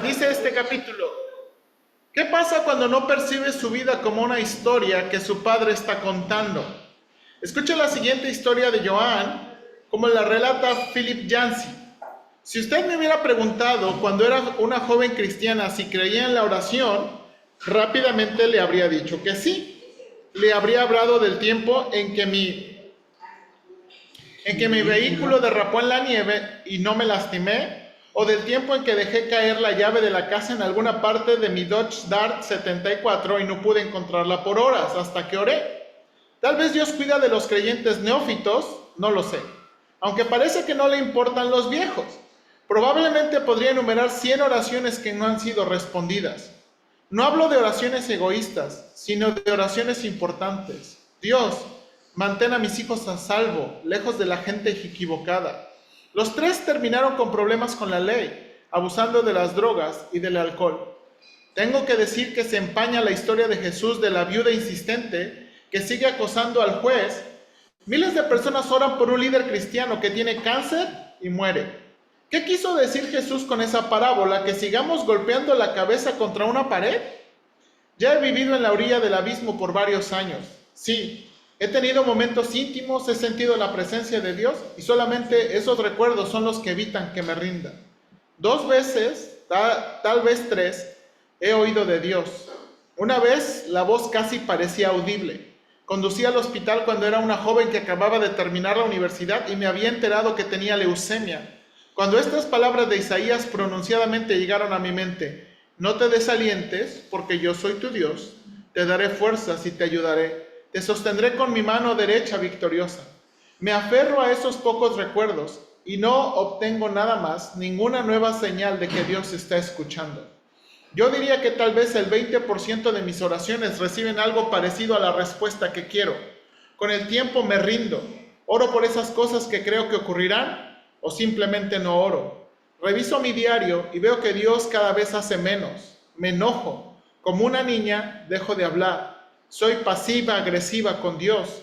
Dice este capítulo: ¿qué pasa cuando no percibe su vida como una historia que su padre está contando? Escucha la siguiente historia de Joan, como la relata Philip Yancey. Si usted me hubiera preguntado cuando era una joven cristiana si creía en la oración, rápidamente le habría dicho que sí. Le habría hablado del tiempo en que mi vehículo derrapó en la nieve y no me lastimé, o del tiempo en que dejé caer la llave de la casa en alguna parte de mi Dodge Dart 74 y no pude encontrarla por horas hasta que oré. Tal vez Dios cuida de los creyentes neófitos, no lo sé, aunque parece que no le importan los viejos. Probablemente podría enumerar 100 oraciones que no han sido respondidas. No hablo de oraciones egoístas, sino de oraciones importantes. Dios, mantén a mis hijos a salvo, lejos de la gente equivocada. Los tres terminaron con problemas con la ley, abusando de las drogas y del alcohol. Tengo que decir que se empaña la historia de Jesús de la viuda insistente que sigue acosando al juez. Miles de personas oran por un líder cristiano que tiene cáncer y muere. ¿Qué quiso decir Jesús con esa parábola? ¿Que sigamos golpeando la cabeza contra una pared? Ya he vivido en la orilla del abismo por varios años. Sí, he tenido momentos íntimos, he sentido la presencia de Dios y solamente esos recuerdos son los que evitan que me rinda. 2 veces, tal vez 3, he oído de Dios. Una vez la voz casi parecía audible. Conducí al hospital cuando era una joven que acababa de terminar la universidad y me había enterado que tenía leucemia. Cuando estas palabras de Isaías pronunciadamente llegaron a mi mente: no te desalientes, porque yo soy tu Dios, te daré fuerzas y te ayudaré, te sostendré con mi mano derecha victoriosa. Me aferro a esos pocos recuerdos y no obtengo nada más, ninguna nueva señal de que Dios está escuchando. Yo diría que tal vez el 20% de mis oraciones reciben algo parecido a la respuesta que quiero. Con el tiempo me rindo, oro por esas cosas que creo que ocurrirán, o simplemente no oro. Reviso mi diario y veo que Dios cada vez hace menos. Me enojo. Como una niña, dejo de hablar. Soy pasiva-agresiva con Dios.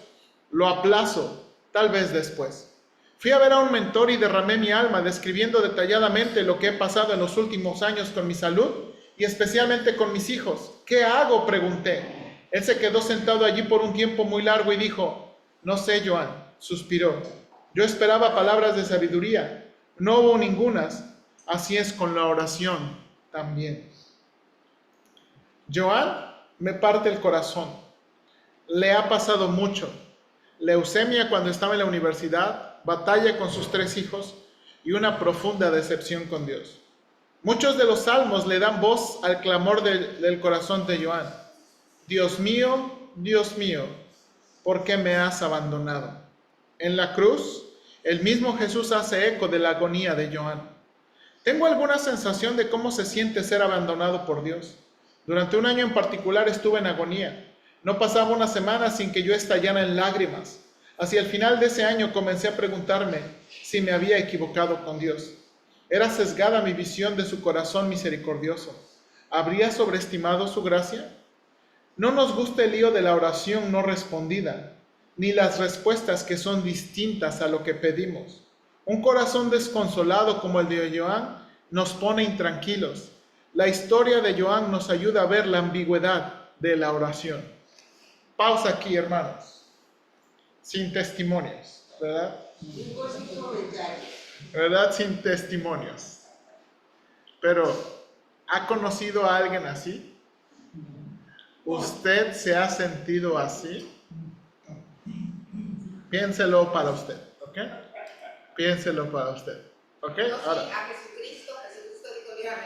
Lo aplazo, tal vez después. Fui a ver a un mentor y derramé mi alma describiendo detalladamente lo que he pasado en los últimos años con mi salud y especialmente con mis hijos. ¿Qué hago?, pregunté. Él se quedó sentado allí por un tiempo muy largo y dijo: no sé, Joan, suspiró. Yo esperaba palabras de sabiduría, no hubo ningunas. Así es con la oración también. Joan me parte el corazón. Le ha pasado mucho. Leucemia cuando estaba en la universidad, batalla con sus 3 hijos y una profunda decepción con Dios. Muchos de los salmos le dan voz al clamor del corazón de Joan. Dios mío, ¿por qué me has abandonado? En la cruz, el mismo Jesús hace eco de la agonía de Joan. Tengo alguna sensación de cómo se siente ser abandonado por Dios. Durante un año en particular estuve en agonía. No pasaba una semana sin que yo estallara en lágrimas. Hacia el final de ese año comencé a preguntarme si me había equivocado con Dios. ¿Era sesgada mi visión de su corazón misericordioso? ¿Habría sobreestimado su gracia? No nos gusta el lío de la oración no respondida, ni las respuestas que son distintas a lo que pedimos. Un corazón desconsolado como el de Joan nos pone intranquilos. La historia de Joan nos ayuda a ver la ambigüedad de la oración. Pausa aquí, hermanos. Sin testimonios, ¿verdad? ¿Verdad? Sin testimonios. Pero, ¿ha conocido a alguien así? ¿Usted se ha sentido así? Piénselo para usted, ¿ok? Piénselo para usted, ¿ok? Ahora. A Jesucristo dijo, mira,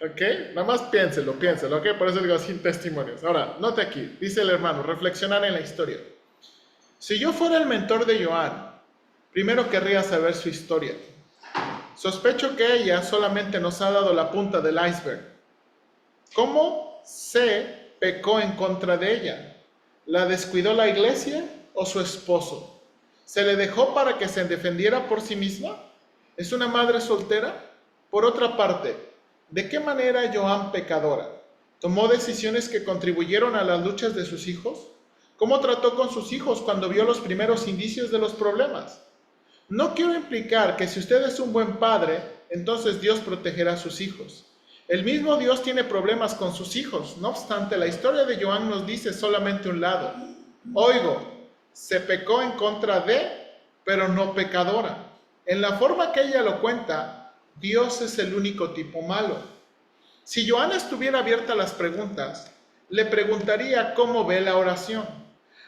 ¿Ok? Nada más piénselo, ¿ok? Por eso digo sin testimonios. Ahora, note aquí, dice el hermano, reflexionar en la historia. Si yo fuera el mentor de Joan, primero querría saber su historia. Sospecho que ella solamente nos ha dado la punta del iceberg. ¿Cómo se pecó en contra de ella? ¿La descuidó la iglesia o su esposo? ¿Se le dejó para que se defendiera por sí misma? ¿Es una madre soltera? Por otra parte, ¿de qué manera Joan pecadora? ¿Tomó decisiones que contribuyeron a las luchas de sus hijos? ¿Cómo trató con sus hijos cuando vio los primeros indicios de los problemas? No quiero implicar que si usted es un buen padre, entonces Dios protegerá a sus hijos. El mismo Dios tiene problemas con sus hijos. No obstante, la historia de Joan nos dice solamente un lado. Oigo, se pecó en contra de, pero no pecadora. En la forma que ella lo cuenta, Dios es el único tipo malo. Si Joan estuviera abierta a las preguntas, le preguntaría cómo ve la oración.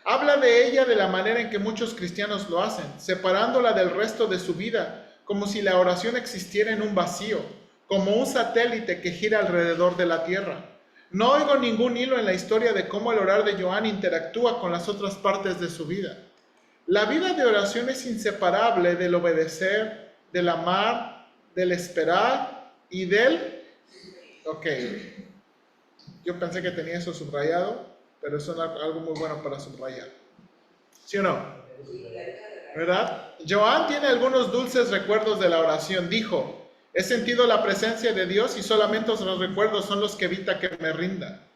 Habla de ella de la manera en que muchos cristianos lo hacen, separándola del resto de su vida, como si la oración existiera en un vacío, como un satélite que gira alrededor de la tierra. No oigo ningún hilo en la historia de cómo el orar de Joan interactúa con las otras partes de su vida. La vida de oración es inseparable del obedecer, del amar, del esperar y del... Ok, yo pensé que tenía eso subrayado, pero eso es algo muy bueno para subrayar. ¿Sí o no? ¿Verdad? Joan tiene algunos dulces recuerdos de la oración. Dijo, he sentido la presencia de Dios y solamente los recuerdos son los que evita que me rinda.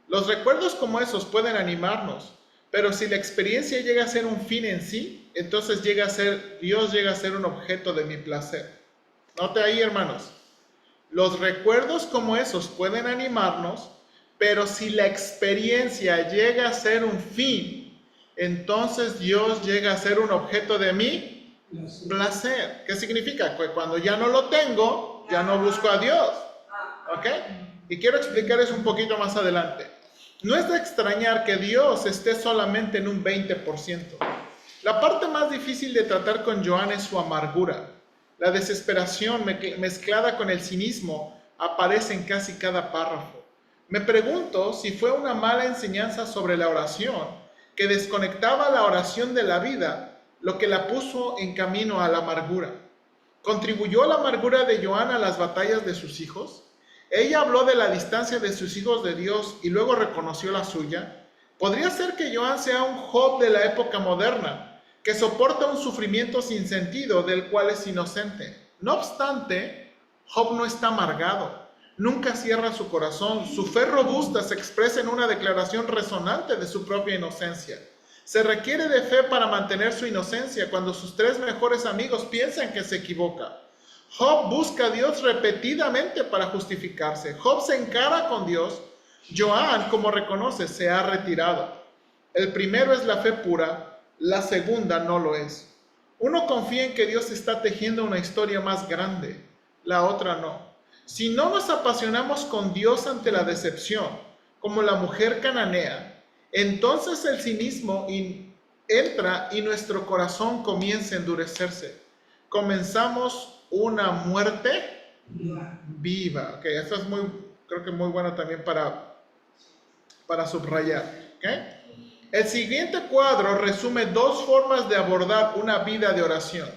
Los recuerdos como esos pueden animarnos, pero si la experiencia llega a ser un fin en sí, entonces Dios llega a ser un objeto de mi placer. Note ahí, hermanos. Los recuerdos como esos pueden animarnos, pero si la experiencia llega a ser un fin, entonces Dios llega a ser un objeto de mi placer. ¿Qué significa? Que cuando ya no lo tengo, ya no busco a Dios. ¿Ok? Y quiero explicar eso un poquito más adelante. No es de extrañar que Dios esté solamente en un 20%. La parte más difícil de tratar con Joan es su amargura. La desesperación mezclada con el cinismo aparece en casi cada párrafo. Me pregunto si fue una mala enseñanza sobre la oración que desconectaba la oración de la vida lo que la puso en camino a la amargura. ¿Contribuyó la amargura de Joan a las batallas de sus hijos? Ella habló de la distancia de sus hijos de Dios y luego reconoció la suya. ¿Podría ser que Joan sea un Job de la época moderna, que soporta un sufrimiento sin sentido del cual es inocente? No obstante, Job no está amargado, nunca cierra su corazón, su fe robusta se expresa en una declaración resonante de su propia inocencia. Se requiere de fe para mantener su inocencia cuando sus tres mejores amigos piensan que se equivoca. Job busca a Dios repetidamente para justificarse. Job se encara con Dios. Joan, como reconoce, se ha retirado. El primero es la fe pura, la segunda no lo es. Uno confía en que Dios está tejiendo una historia más grande, la otra no. Si no nos apasionamos con Dios ante la decepción, como la mujer cananea, entonces el cinismo entra y nuestro corazón comienza a endurecerse. Comenzamos una muerte viva. Ok, esto es creo que muy bueno también para subrayar. Okay. El siguiente cuadro resume dos formas de abordar una vida de oración.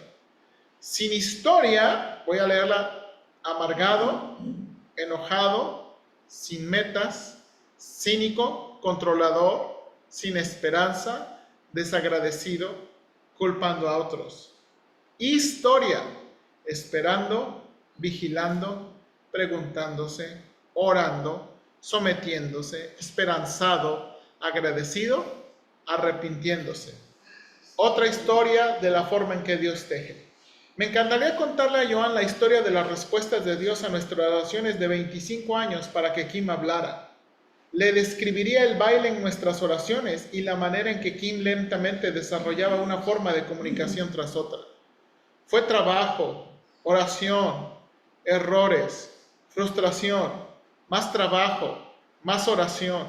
Sin historia, voy a leerla: amargado, enojado, sin metas, cínico, controlador, sin esperanza, desagradecido, culpando a otros. Historia, esperando, vigilando, preguntándose, orando, sometiéndose, esperanzado, agradecido, arrepintiéndose. Otra historia de la forma en que Dios teje. Me encantaría contarle a Joan la historia de las respuestas de Dios a nuestras oraciones de 25 años para que Kim hablara. Le describiría el baile en nuestras oraciones y la manera en que Kim lentamente desarrollaba una forma de comunicación tras otra. Fue trabajo, oración, errores, frustración, más trabajo, más oración,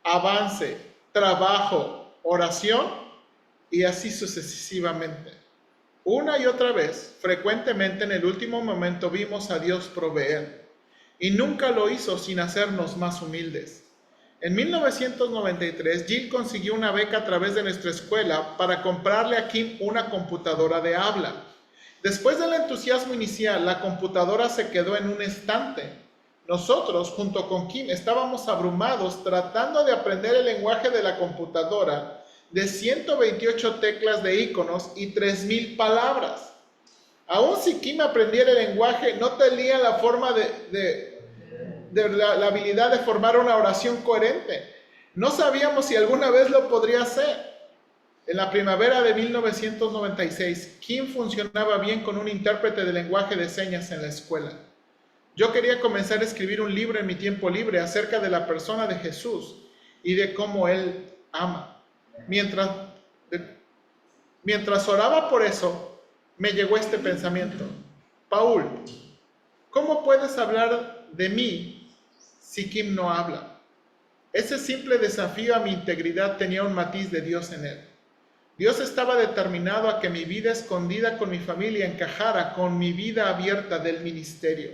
avance, trabajo, oración y así sucesivamente. Una y otra vez, frecuentemente en el último momento vimos a Dios proveer y nunca lo hizo sin hacernos más humildes. En 1993, Jill consiguió una beca a través de nuestra escuela para comprarle a Kim una computadora de habla. Después del entusiasmo inicial, la computadora se quedó en un estante. Nosotros, junto con Kim, estábamos abrumados tratando de aprender el lenguaje de la computadora de 128 teclas de iconos y 3,000 palabras. Aún si Kim aprendiera el lenguaje, no tenía la forma la habilidad de formar una oración coherente. No sabíamos si alguna vez lo podría hacer. En la primavera de 1996, Kim funcionaba bien con un intérprete de lenguaje de señas en la escuela. Yo quería comenzar a escribir un libro en mi tiempo libre acerca de la persona de Jesús y de cómo Él ama. Mientras oraba por eso, me llegó este pensamiento. Paul, ¿cómo puedes hablar de mí si Kim no habla? Ese simple desafío a mi integridad tenía un matiz de Dios en él. Dios estaba determinado a que mi vida escondida con mi familia encajara con mi vida abierta del ministerio.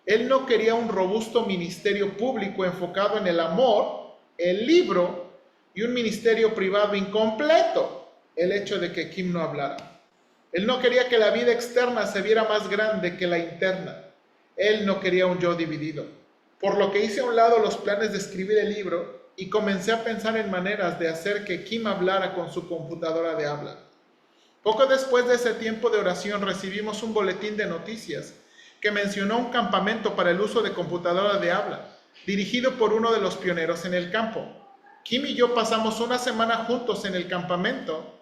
Él no quería un robusto ministerio público enfocado en el amor, el libro y un ministerio privado incompleto, el hecho de que Kim no hablara. Él no quería que la vida externa se viera más grande que la interna. Él no quería un yo dividido. Por lo que hice a un lado los planes de escribir el libro y comencé a pensar en maneras de hacer que Kim hablara con su computadora de habla. Poco después de ese tiempo de oración recibimos un boletín de noticias que mencionó un campamento para el uso de computadora de habla, dirigido por uno de los pioneros en el campo. Kim y yo pasamos una semana juntos en el campamento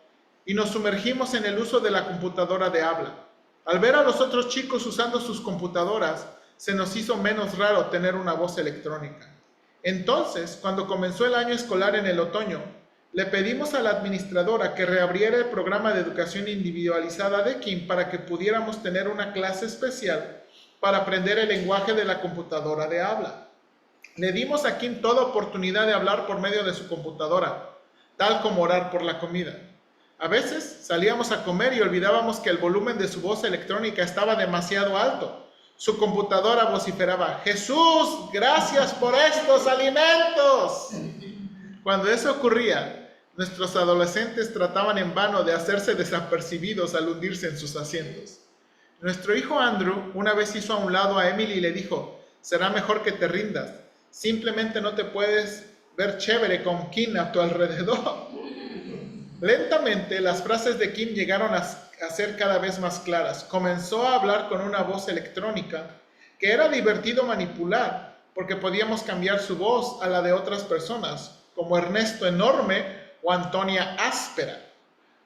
y nos sumergimos en el uso de la computadora de habla. Al ver a los otros chicos usando sus computadoras, se nos hizo menos raro tener una voz electrónica. Entonces, cuando comenzó el año escolar en el otoño, le pedimos a la administradora que reabriera el programa de educación individualizada de Kim para que pudiéramos tener una clase especial para aprender el lenguaje de la computadora de habla. Le dimos a Kim toda oportunidad de hablar por medio de su computadora, tal como orar por la comida. A veces salíamos a comer y olvidábamos que el volumen de su voz electrónica estaba demasiado alto. Su computadora vociferaba: «Jesús, gracias por estos alimentos». Cuando eso ocurría, nuestros adolescentes trataban en vano de hacerse desapercibidos al hundirse en sus asientos. Nuestro hijo Andrew una vez hizo a un lado a Emily y le dijo: «Será mejor que te rindas. Simplemente no te puedes ver chévere con Kim a tu alrededor». Lentamente, las frases de Kim llegaron a ser cada vez más claras. Comenzó a hablar con una voz electrónica que era divertido manipular, porque podíamos cambiar su voz a la de otras personas, como Ernesto Enorme o Antonia Áspera.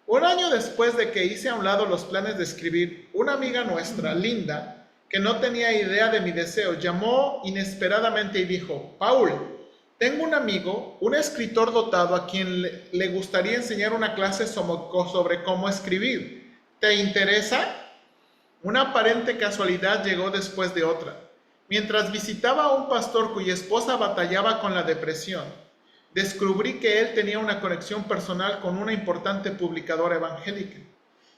Un año después de que hice a un lado los planes de escribir, una amiga nuestra, Linda, que no tenía idea de mi deseo, llamó inesperadamente y dijo: «Paul, tengo un amigo, un escritor dotado a quien le gustaría enseñar una clase sobre cómo escribir. ¿Te interesa?». Una aparente casualidad llegó después de otra. Mientras visitaba a un pastor cuya esposa batallaba con la depresión, descubrí que él tenía una conexión personal con una importante publicadora evangélica.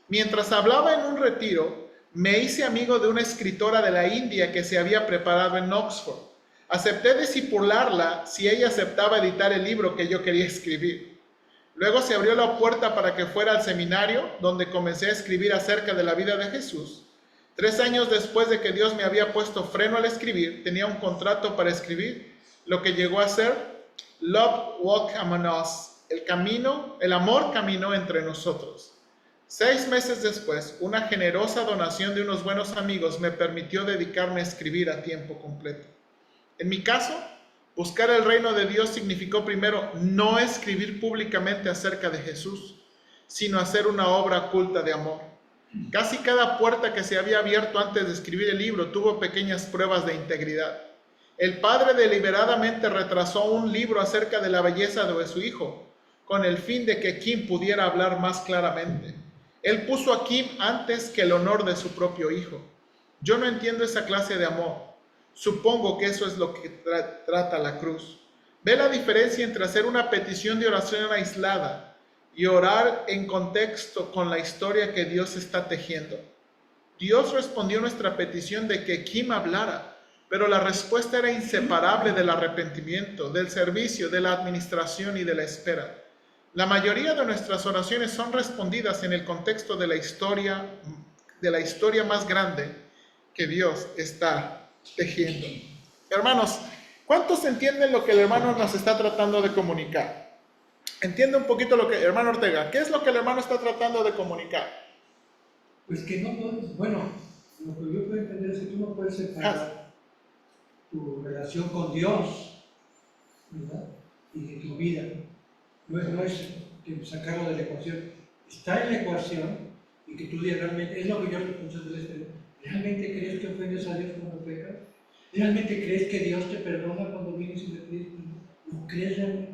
Mientras hablaba en un retiro, me hice amigo de una escritora de la India que se había preparado en Oxford. Acepté discipularla si ella aceptaba editar el libro que yo quería escribir. Luego se abrió la puerta para que fuera al seminario, donde comencé a escribir acerca de la vida de Jesús. 3 años después de que Dios me había puesto freno al escribir, tenía un contrato para escribir lo que llegó a ser Love Walk Among Us, el amor caminó entre nosotros. 6 meses después, una generosa donación de unos buenos amigos me permitió dedicarme a escribir a tiempo completo. En mi caso, buscar el reino de Dios significó primero no escribir públicamente acerca de Jesús, sino hacer una obra oculta de amor. Casi cada puerta que se había abierto antes de escribir el libro tuvo pequeñas pruebas de integridad. El padre deliberadamente retrasó un libro acerca de la belleza de su hijo, con el fin de que Kim pudiera hablar más claramente. Él puso a Kim antes que el honor de su propio hijo. Yo no entiendo esa clase de amor. Supongo que eso es lo que trata la cruz. Ve la diferencia entre hacer una petición de oración aislada y orar en contexto con la historia que Dios está tejiendo. Dios respondió a nuestra petición de que Kim hablara, pero la respuesta era inseparable del arrepentimiento, del servicio, de la administración y de la espera. La mayoría de nuestras oraciones son respondidas en el contexto de la historia más grande que Dios está tejiendo. Hermanos, ¿cuántos entienden lo que el hermano nos está tratando de comunicar? Entiende un poquito lo que, hermano Ortega, ¿qué es lo que el hermano está tratando de comunicar? Pues que no puedes, bueno, lo que yo puedo entender es que tú no puedes separar tu relación con Dios, ¿verdad? Y de tu vida. No es que sacarlo de la ecuación. Está en la ecuación y que tú digas realmente, es lo que yo muchas veces digo, ¿realmente crees que ofendes a Dios cuando pecas? ¿Realmente crees que Dios te perdona cuando vienes y le pides perdón? ¿Lo crees realmente?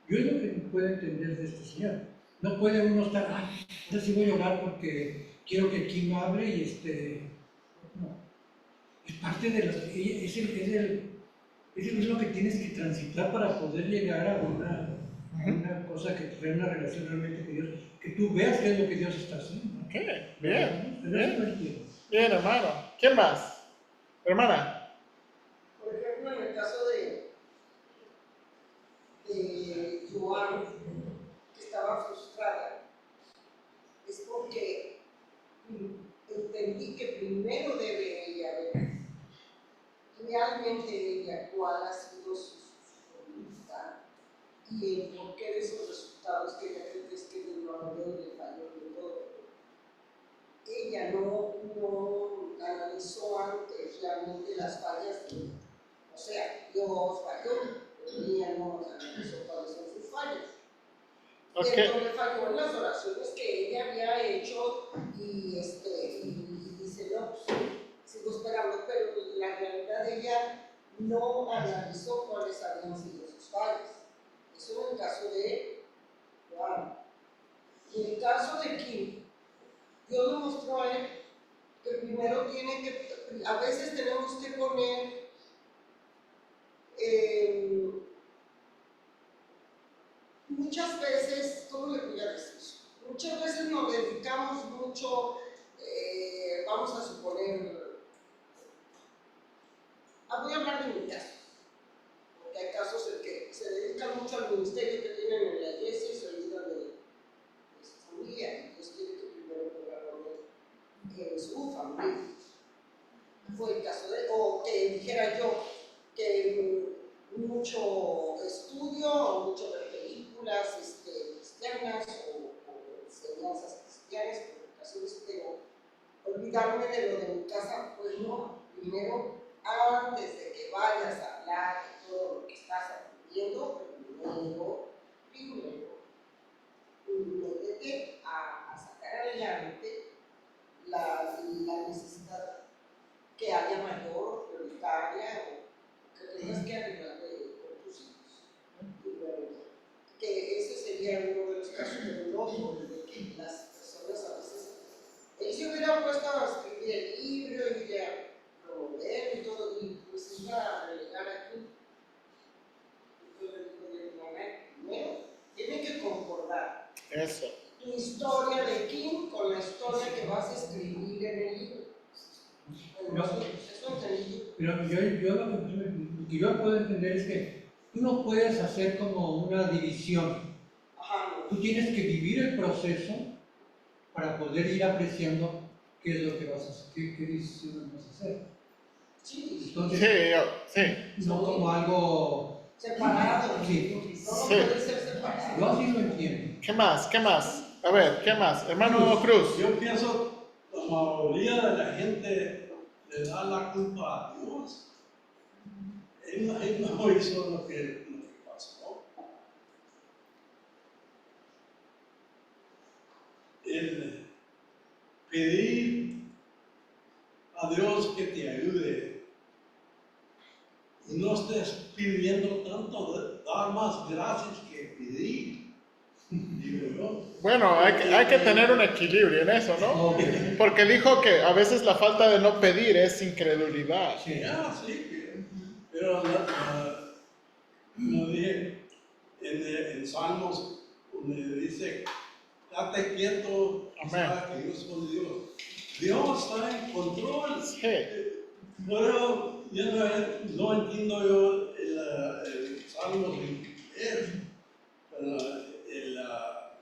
Yo es lo que no puedo entender de este Señor. No puede uno estar, ay, ahora sí voy a orar porque quiero que Kim hable y no. Es parte de los, es lo que tienes que transitar para poder llegar a una cosa que tener una relación realmente con Dios, que tú veas qué es lo que Dios está haciendo. Ok, bien, Pero eso no bien. entiendo. Bien, hermano. ¿Quién más? Hermana. Por ejemplo, en el caso de Joan, que estaba frustrada, es porque entendí que primero debe ella ver realmente ella cuál ha sido su voluntad y el porqué de esos resultados que ella cree que es que no habló y le falló de todo. Ella no analizó antes realmente las fallas de ella. O sea, Dios falló, pero ella no analizó cuáles son sus fallas. Ok. Dentro le falló en las oraciones que ella había hecho y dice, no, pues, sigo esperando, pero la realidad de ella no analizó cuáles habían sido sus fallas. Eso en el caso de Juan. Y en el caso de Kim, Dios le mostró a él que primero tiene que, a veces tenemos que poner muchas veces, ¿cómo le voy a decir? Muchas veces nos dedicamos mucho, vamos a suponer, voy a hablar de mi caso, porque hay casos en que se dedican mucho al ministerio que tienen en la iglesia y se olvidan de su familia, y Dios quiere que primero pongan en su familia. Fue el caso de, o que dijera yo, que mucho estudio o mucho ver películas cristianas o enseñanzas cristianas, predicaciones, pero olvidarme de lo de mi casa, pues no, primero, antes de que vayas a hablar de todo lo que estás aprendiendo, primero, métete a sacar adelante la necesidad que haya mayor, prioritaria o que tengas que arreglar con tus hijos. Y bueno, que ese sería uno de los casos, pero el otro, de que las personas a veces, él se hubiera puesto a escribir el libro y a promover y todo, y pues iba a relegar aquí. Yo le digo, primero, tiene que concordar Eso. tu historia de Kim con la historia que vas a escribir en el libro. Bueno, eso entendí. Pero yo lo que yo puedo entender es que tú no puedes hacer como una división. Ajá. Tú tienes que vivir el proceso para poder ir apreciando qué es lo que vas a hacer, qué decisiones vas a hacer. Sí. Entonces, Sí. no como algo separado. Sí. No puede ser separado. Yo así lo entiendo. ¿Qué más? ¿Qué más? A ver, ¿qué más? Hermano Cruz. Yo pienso que la mayoría de la gente le da la culpa a Dios. Él no hizo lo que pasó. El pedir a Dios que te ayude y no estés pidiendo tanto, dar más gracias que pedir, digo yo. Bueno, hay que tener un equilibrio en eso, ¿no? Ok. Porque dijo que a veces la falta de no pedir es incredulidad. Sí. Sí, pero como dije en Salmos, donde dice, date quieto, y Amén. sabe que yo soy Dios. Dios está en control. Sí. Pero yo no entiendo yo el Salmo sin leer.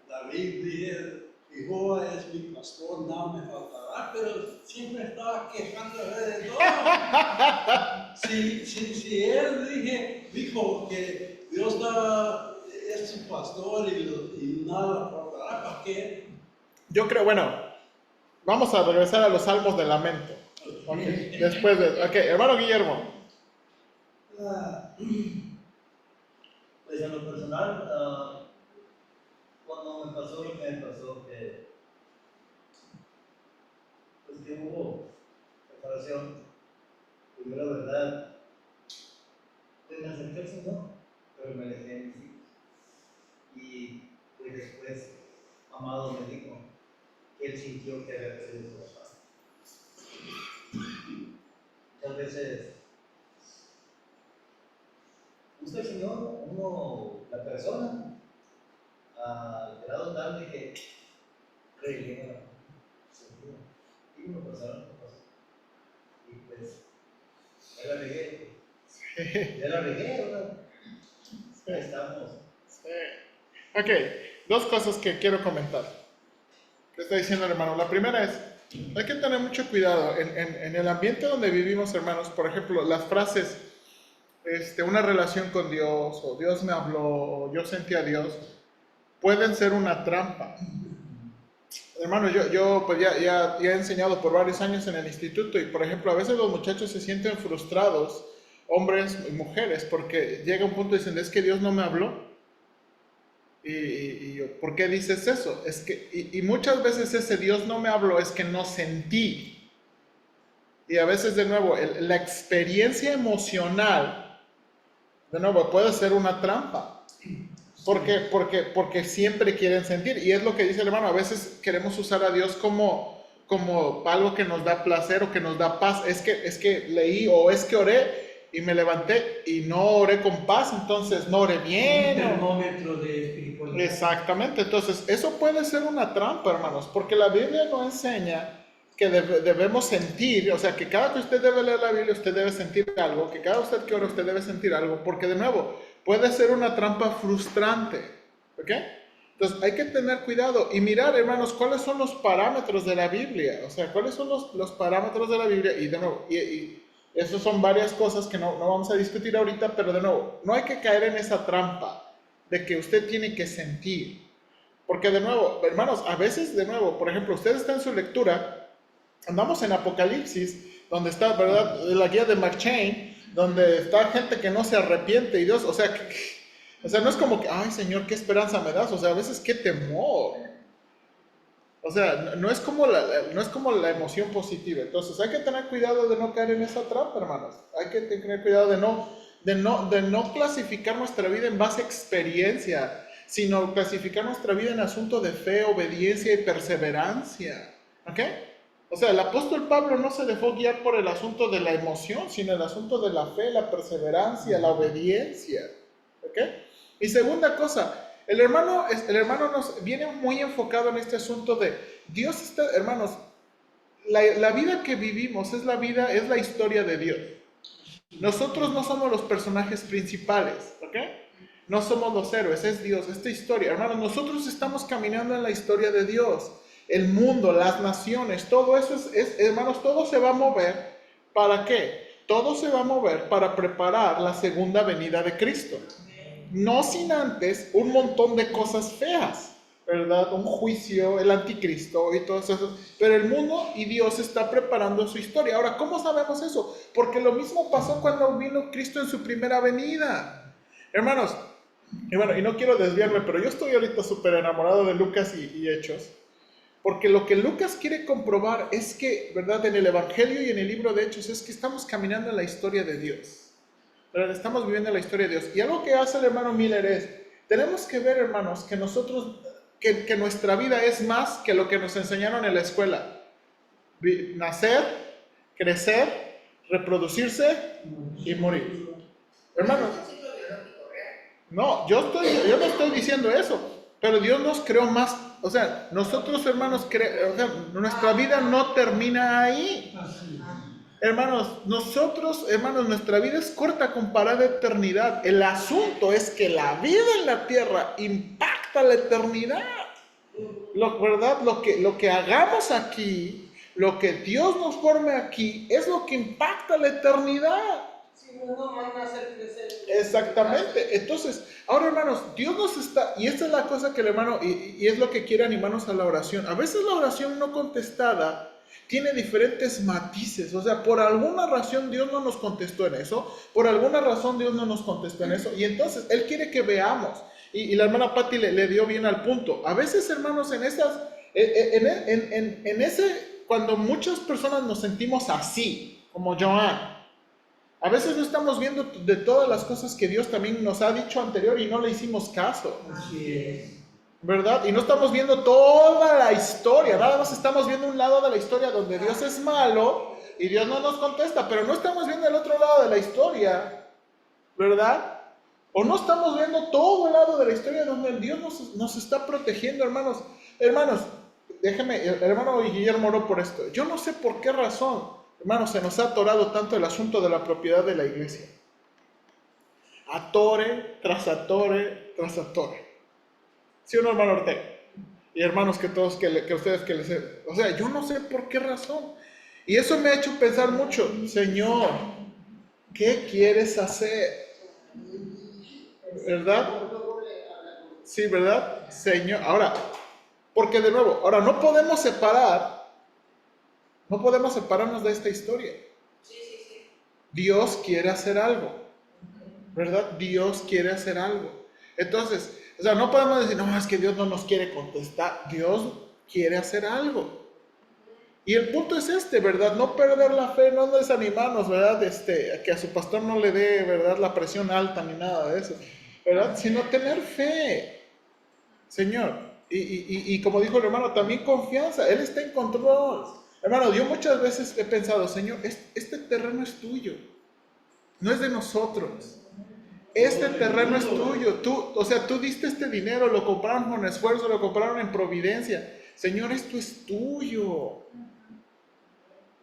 David dice, Jehová es mi pastor, nada me faltará, pero siempre estaba quejándose de todo. Si él dijo que Dios es su pastor y nada faltará, ¿para qué? Yo creo, bueno, vamos a regresar a los salmos de lamento. Okay. Después de. Ok, hermano Guillermo. Pues en lo personal, cuando me pasó lo que me pasó, que, pues que hubo separación, pues yo la verdad, pues me acerqué al Señor, pero me alejé de mis hijos. Y pues después, Amado me dijo que él sintió que había perdido su papá. Muchas veces busca el Señor, la persona, al grado tal de que relega sentido. Y me pasaron cosas. Y pues, ya la regué. ¿Verdad? Ahí estamos. Sí. Ok, dos cosas que quiero comentar. ¿Qué está diciendo el hermano? La primera es, hay que tener mucho cuidado. En el ambiente donde vivimos, hermanos, por ejemplo, las frases, una relación con Dios, o Dios me habló, o yo sentí a Dios, pueden ser una trampa. Hermano, yo pues ya he enseñado por varios años en el instituto y, por ejemplo, a veces los muchachos se sienten frustrados, hombres y mujeres, porque llega un punto y dicen, es que Dios no me habló. Y yo, ¿por qué dices eso? Es que, y muchas veces ese Dios no me habló es que no sentí. Y a veces, de nuevo, la experiencia emocional, de nuevo, puede ser una trampa. Porque siempre quieren sentir. Y es lo que dice el hermano, a veces queremos usar a Dios como algo que nos da placer o que nos da paz. Es que leí o es que oré y me levanté y no oré con paz, entonces no oré bien. Un termómetro de espiritualidad. Exactamente, entonces eso puede ser una trampa, hermanos, porque la Biblia no enseña que debemos sentir, o sea, que cada que usted debe leer la Biblia, usted debe sentir algo, que cada usted que ora, usted debe sentir algo, porque de nuevo, puede ser una trampa frustrante, ¿ok? Entonces hay que tener cuidado y mirar, hermanos, cuáles son los parámetros de la Biblia, o sea, cuáles son los parámetros de la Biblia, y de nuevo, y esas son varias cosas que no vamos a discutir ahorita, pero de nuevo, no hay que caer en esa trampa de que usted tiene que sentir. Porque de nuevo, hermanos, a veces de nuevo, por ejemplo, usted está en su lectura, andamos en Apocalipsis, donde está, ¿verdad?, la guía de McChain, donde está gente que no se arrepiente y Dios, o sea, no es como que, ay Señor, qué esperanza me das, o sea, a veces qué temor. O sea, no es como la emoción positiva. Entonces hay que tener cuidado de no caer en esa trampa, hermanos. Hay que tener cuidado de no clasificar nuestra vida en base a experiencia, sino clasificar nuestra vida en asunto de fe, obediencia y perseverancia. ¿Ok? O sea, el apóstol Pablo no se dejó guiar por el asunto de la emoción, sino el asunto de la fe, la perseverancia, la obediencia. ¿Ok? Y segunda cosa, el hermano nos viene muy enfocado en este asunto de Dios está, hermanos, la vida que vivimos es la historia de Dios. Nosotros no somos los personajes principales, ¿ok? No somos los héroes, es Dios, esta historia. Hermanos, nosotros estamos caminando en la historia de Dios. El mundo, las naciones, todo eso hermanos, todo se va a mover. ¿Para qué? Todo se va a mover para preparar la segunda venida de Cristo. No sin antes un montón de cosas feas, ¿verdad? Un juicio, el anticristo y todo eso. Pero el mundo y Dios está preparando su historia. Ahora, ¿cómo sabemos eso? Porque lo mismo pasó cuando vino Cristo en su primera venida. Hermanos, y bueno, y no quiero desviarme, pero yo estoy ahorita súper enamorado de Lucas y Hechos. Porque lo que Lucas quiere comprobar es que, ¿verdad? En el Evangelio y en el libro de Hechos es que estamos caminando en la historia de Dios. ¿Verdad? Estamos viviendo la historia de Dios. Y algo que hace el hermano Miller es, tenemos que ver, hermanos, que nosotros, que nuestra vida es más que lo que nos enseñaron en la escuela. Nacer, crecer, reproducirse y morir. Hermanos, no, yo no estoy diciendo eso, pero Dios nos creó más. O sea, nosotros, hermanos, nuestra vida no termina ahí. Hermanos, nuestra vida es corta comparada a la eternidad. El asunto es que la vida en la tierra impacta la eternidad. ¿Verdad? Lo que hagamos aquí, lo que Dios nos forme aquí, es lo que impacta la eternidad. Si no van a hacer crecer. Exactamente. Entonces, ahora, hermanos, Dios nos está, y esta es la cosa que el hermano, y es lo que quiere animarnos a la oración. A veces la oración no contestada tiene diferentes matices, o sea, por alguna razón Dios no nos contestó en eso, por alguna razón Dios no nos contestó en eso, y entonces Él quiere que veamos Y la hermana Patti le dio bien al punto. A veces, hermanos, en esas, en ese, cuando muchas personas nos sentimos así, como Joan, a veces no estamos viendo de todas las cosas que Dios también nos ha dicho anterior y no le hicimos caso. Así es. ¿Verdad? Y no estamos viendo toda la historia, nada más estamos viendo un lado de la historia donde Dios es malo y Dios no nos contesta, pero no estamos viendo el otro lado de la historia, ¿verdad? O no estamos viendo todo el lado de la historia donde Dios nos está protegiendo, hermanos. Hermanos, déjeme, el hermano Guillermo oró por esto. Yo no sé por qué razón, hermanos, se nos ha atorado tanto el asunto de la propiedad de la iglesia. Atore tras atore tras atore. ¿Sí o no, hermano Ortega? Y hermanos que todos, que ustedes que les... O sea, yo no sé por qué razón. Y eso me ha hecho pensar mucho. Señor, ¿qué quieres hacer? ¿Verdad? Sí, ¿verdad? Señor. Ahora, porque de nuevo, ahora no podemos separarnos de esta historia. Dios quiere hacer algo. ¿Verdad? Dios quiere hacer algo. Entonces, o sea, no podemos decir, no, es que Dios no nos quiere contestar. Dios quiere hacer algo. Y el punto es este, ¿verdad? No perder la fe, no desanimarnos, ¿verdad? Que a su pastor no le dé, ¿verdad? La presión alta ni nada de eso, ¿verdad? Sino tener fe, Señor. Y como dijo el hermano, también confianza. Él está en control. Hermano, yo muchas veces he pensado, Señor, este terreno es tuyo. No es de nosotros. Este terreno es tuyo. Tú diste este dinero, lo compraron con esfuerzo, lo compraron en providencia. Señor, esto es tuyo.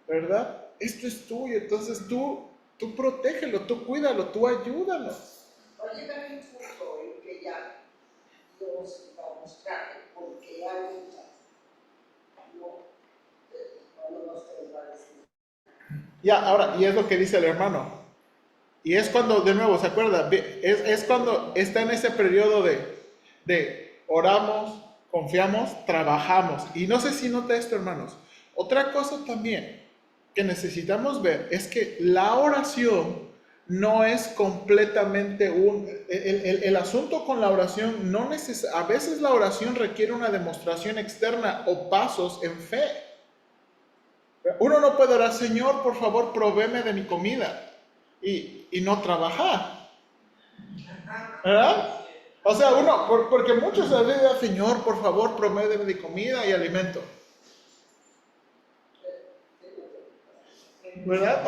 ¿Verdad? Esto es tuyo. Entonces tú protégelo, tú cuídalo, tú ayúdanos. Va a llegar un punto en que ya Dios va a mostrar, porque ya no nos va a decir. Ya, ahora, y es lo que dice el hermano. Y es cuando, de nuevo, ¿se acuerda? Es cuando está en ese periodo de oramos, confiamos, trabajamos. Y no sé si nota esto, hermanos. Otra cosa también que necesitamos ver es que la oración no es completamente el asunto con la oración no a veces la oración requiere una demostración externa o pasos en fe. Uno no puede orar, Señor, por favor, provéeme de mi comida y no trabajar, ¿verdad? O sea, porque muchos se dicen, Señor, por favor, provéeme de comida y alimento, ¿verdad?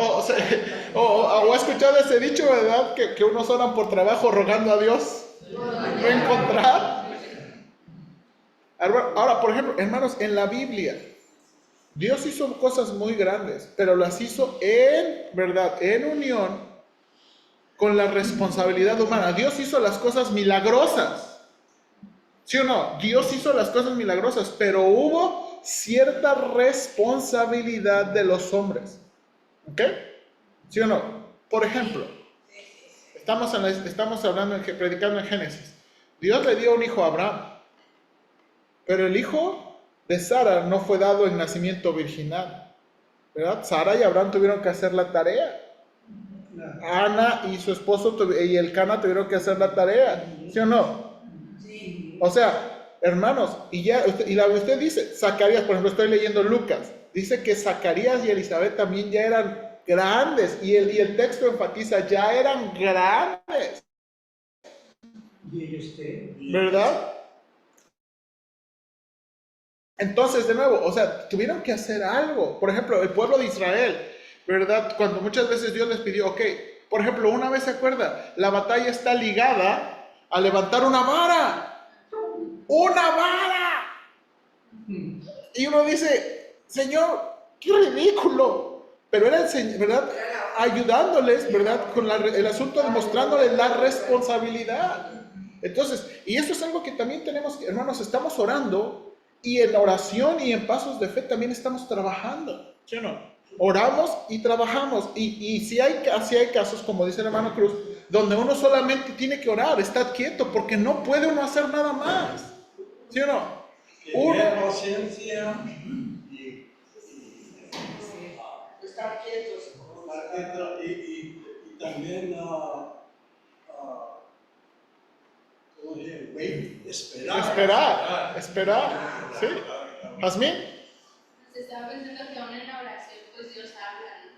O he escuchado ese dicho, ¿verdad? Que unos oran por trabajo rogando a Dios no encontrar. Ahora, por ejemplo, hermanos, en la Biblia, Dios hizo cosas muy grandes, pero las hizo ¿verdad? En unión con la responsabilidad humana. Dios hizo las cosas milagrosas. ¿Sí o no? Dios hizo las cosas milagrosas, pero hubo cierta responsabilidad de los hombres. ¿Ok? ¿Sí o no? Por ejemplo, estamos hablando, predicando en Génesis. Dios le dio un hijo a Abraham, pero el hijo de Sara no fue dado en nacimiento virginal, ¿verdad? Sara y Abraham tuvieron que hacer la tarea. Ana y su esposo y el Cana tuvieron que hacer la tarea, ¿sí o no? Sí. O sea, hermanos, usted dice, Zacarías, por ejemplo, estoy leyendo Lucas, dice que Zacarías y Elizabeth también ya eran grandes, y el texto enfatiza, ya eran grandes. ¿Verdad? Entonces, de nuevo, o sea, tuvieron que hacer algo. Por ejemplo, el pueblo de Israel, ¿verdad? Cuando muchas veces Dios les pidió, ok, por ejemplo, una vez se acuerda, la batalla está ligada a levantar una vara. ¡Una vara! Y uno dice, Señor, qué ridículo. Pero era el Señor, ¿verdad? Ayudándoles, ¿verdad? Con el asunto de mostrándoles la responsabilidad. Entonces, y esto es algo que también tenemos, hermanos, estamos orando. Y en la oración y en pasos de fe también estamos trabajando, ¿sí o no? Oramos y trabajamos. Y si hay casos, como dice el hermano Cruz, donde uno solamente tiene que orar, estar quieto, porque no puede uno hacer nada más, ¿sí o no? Paciencia y estar quietos. Y también, ¿cómo dije? Esperar, sí. ¿Jazmín? Se estaba pensando que aún en la oración, pues Dios habla, ¿no?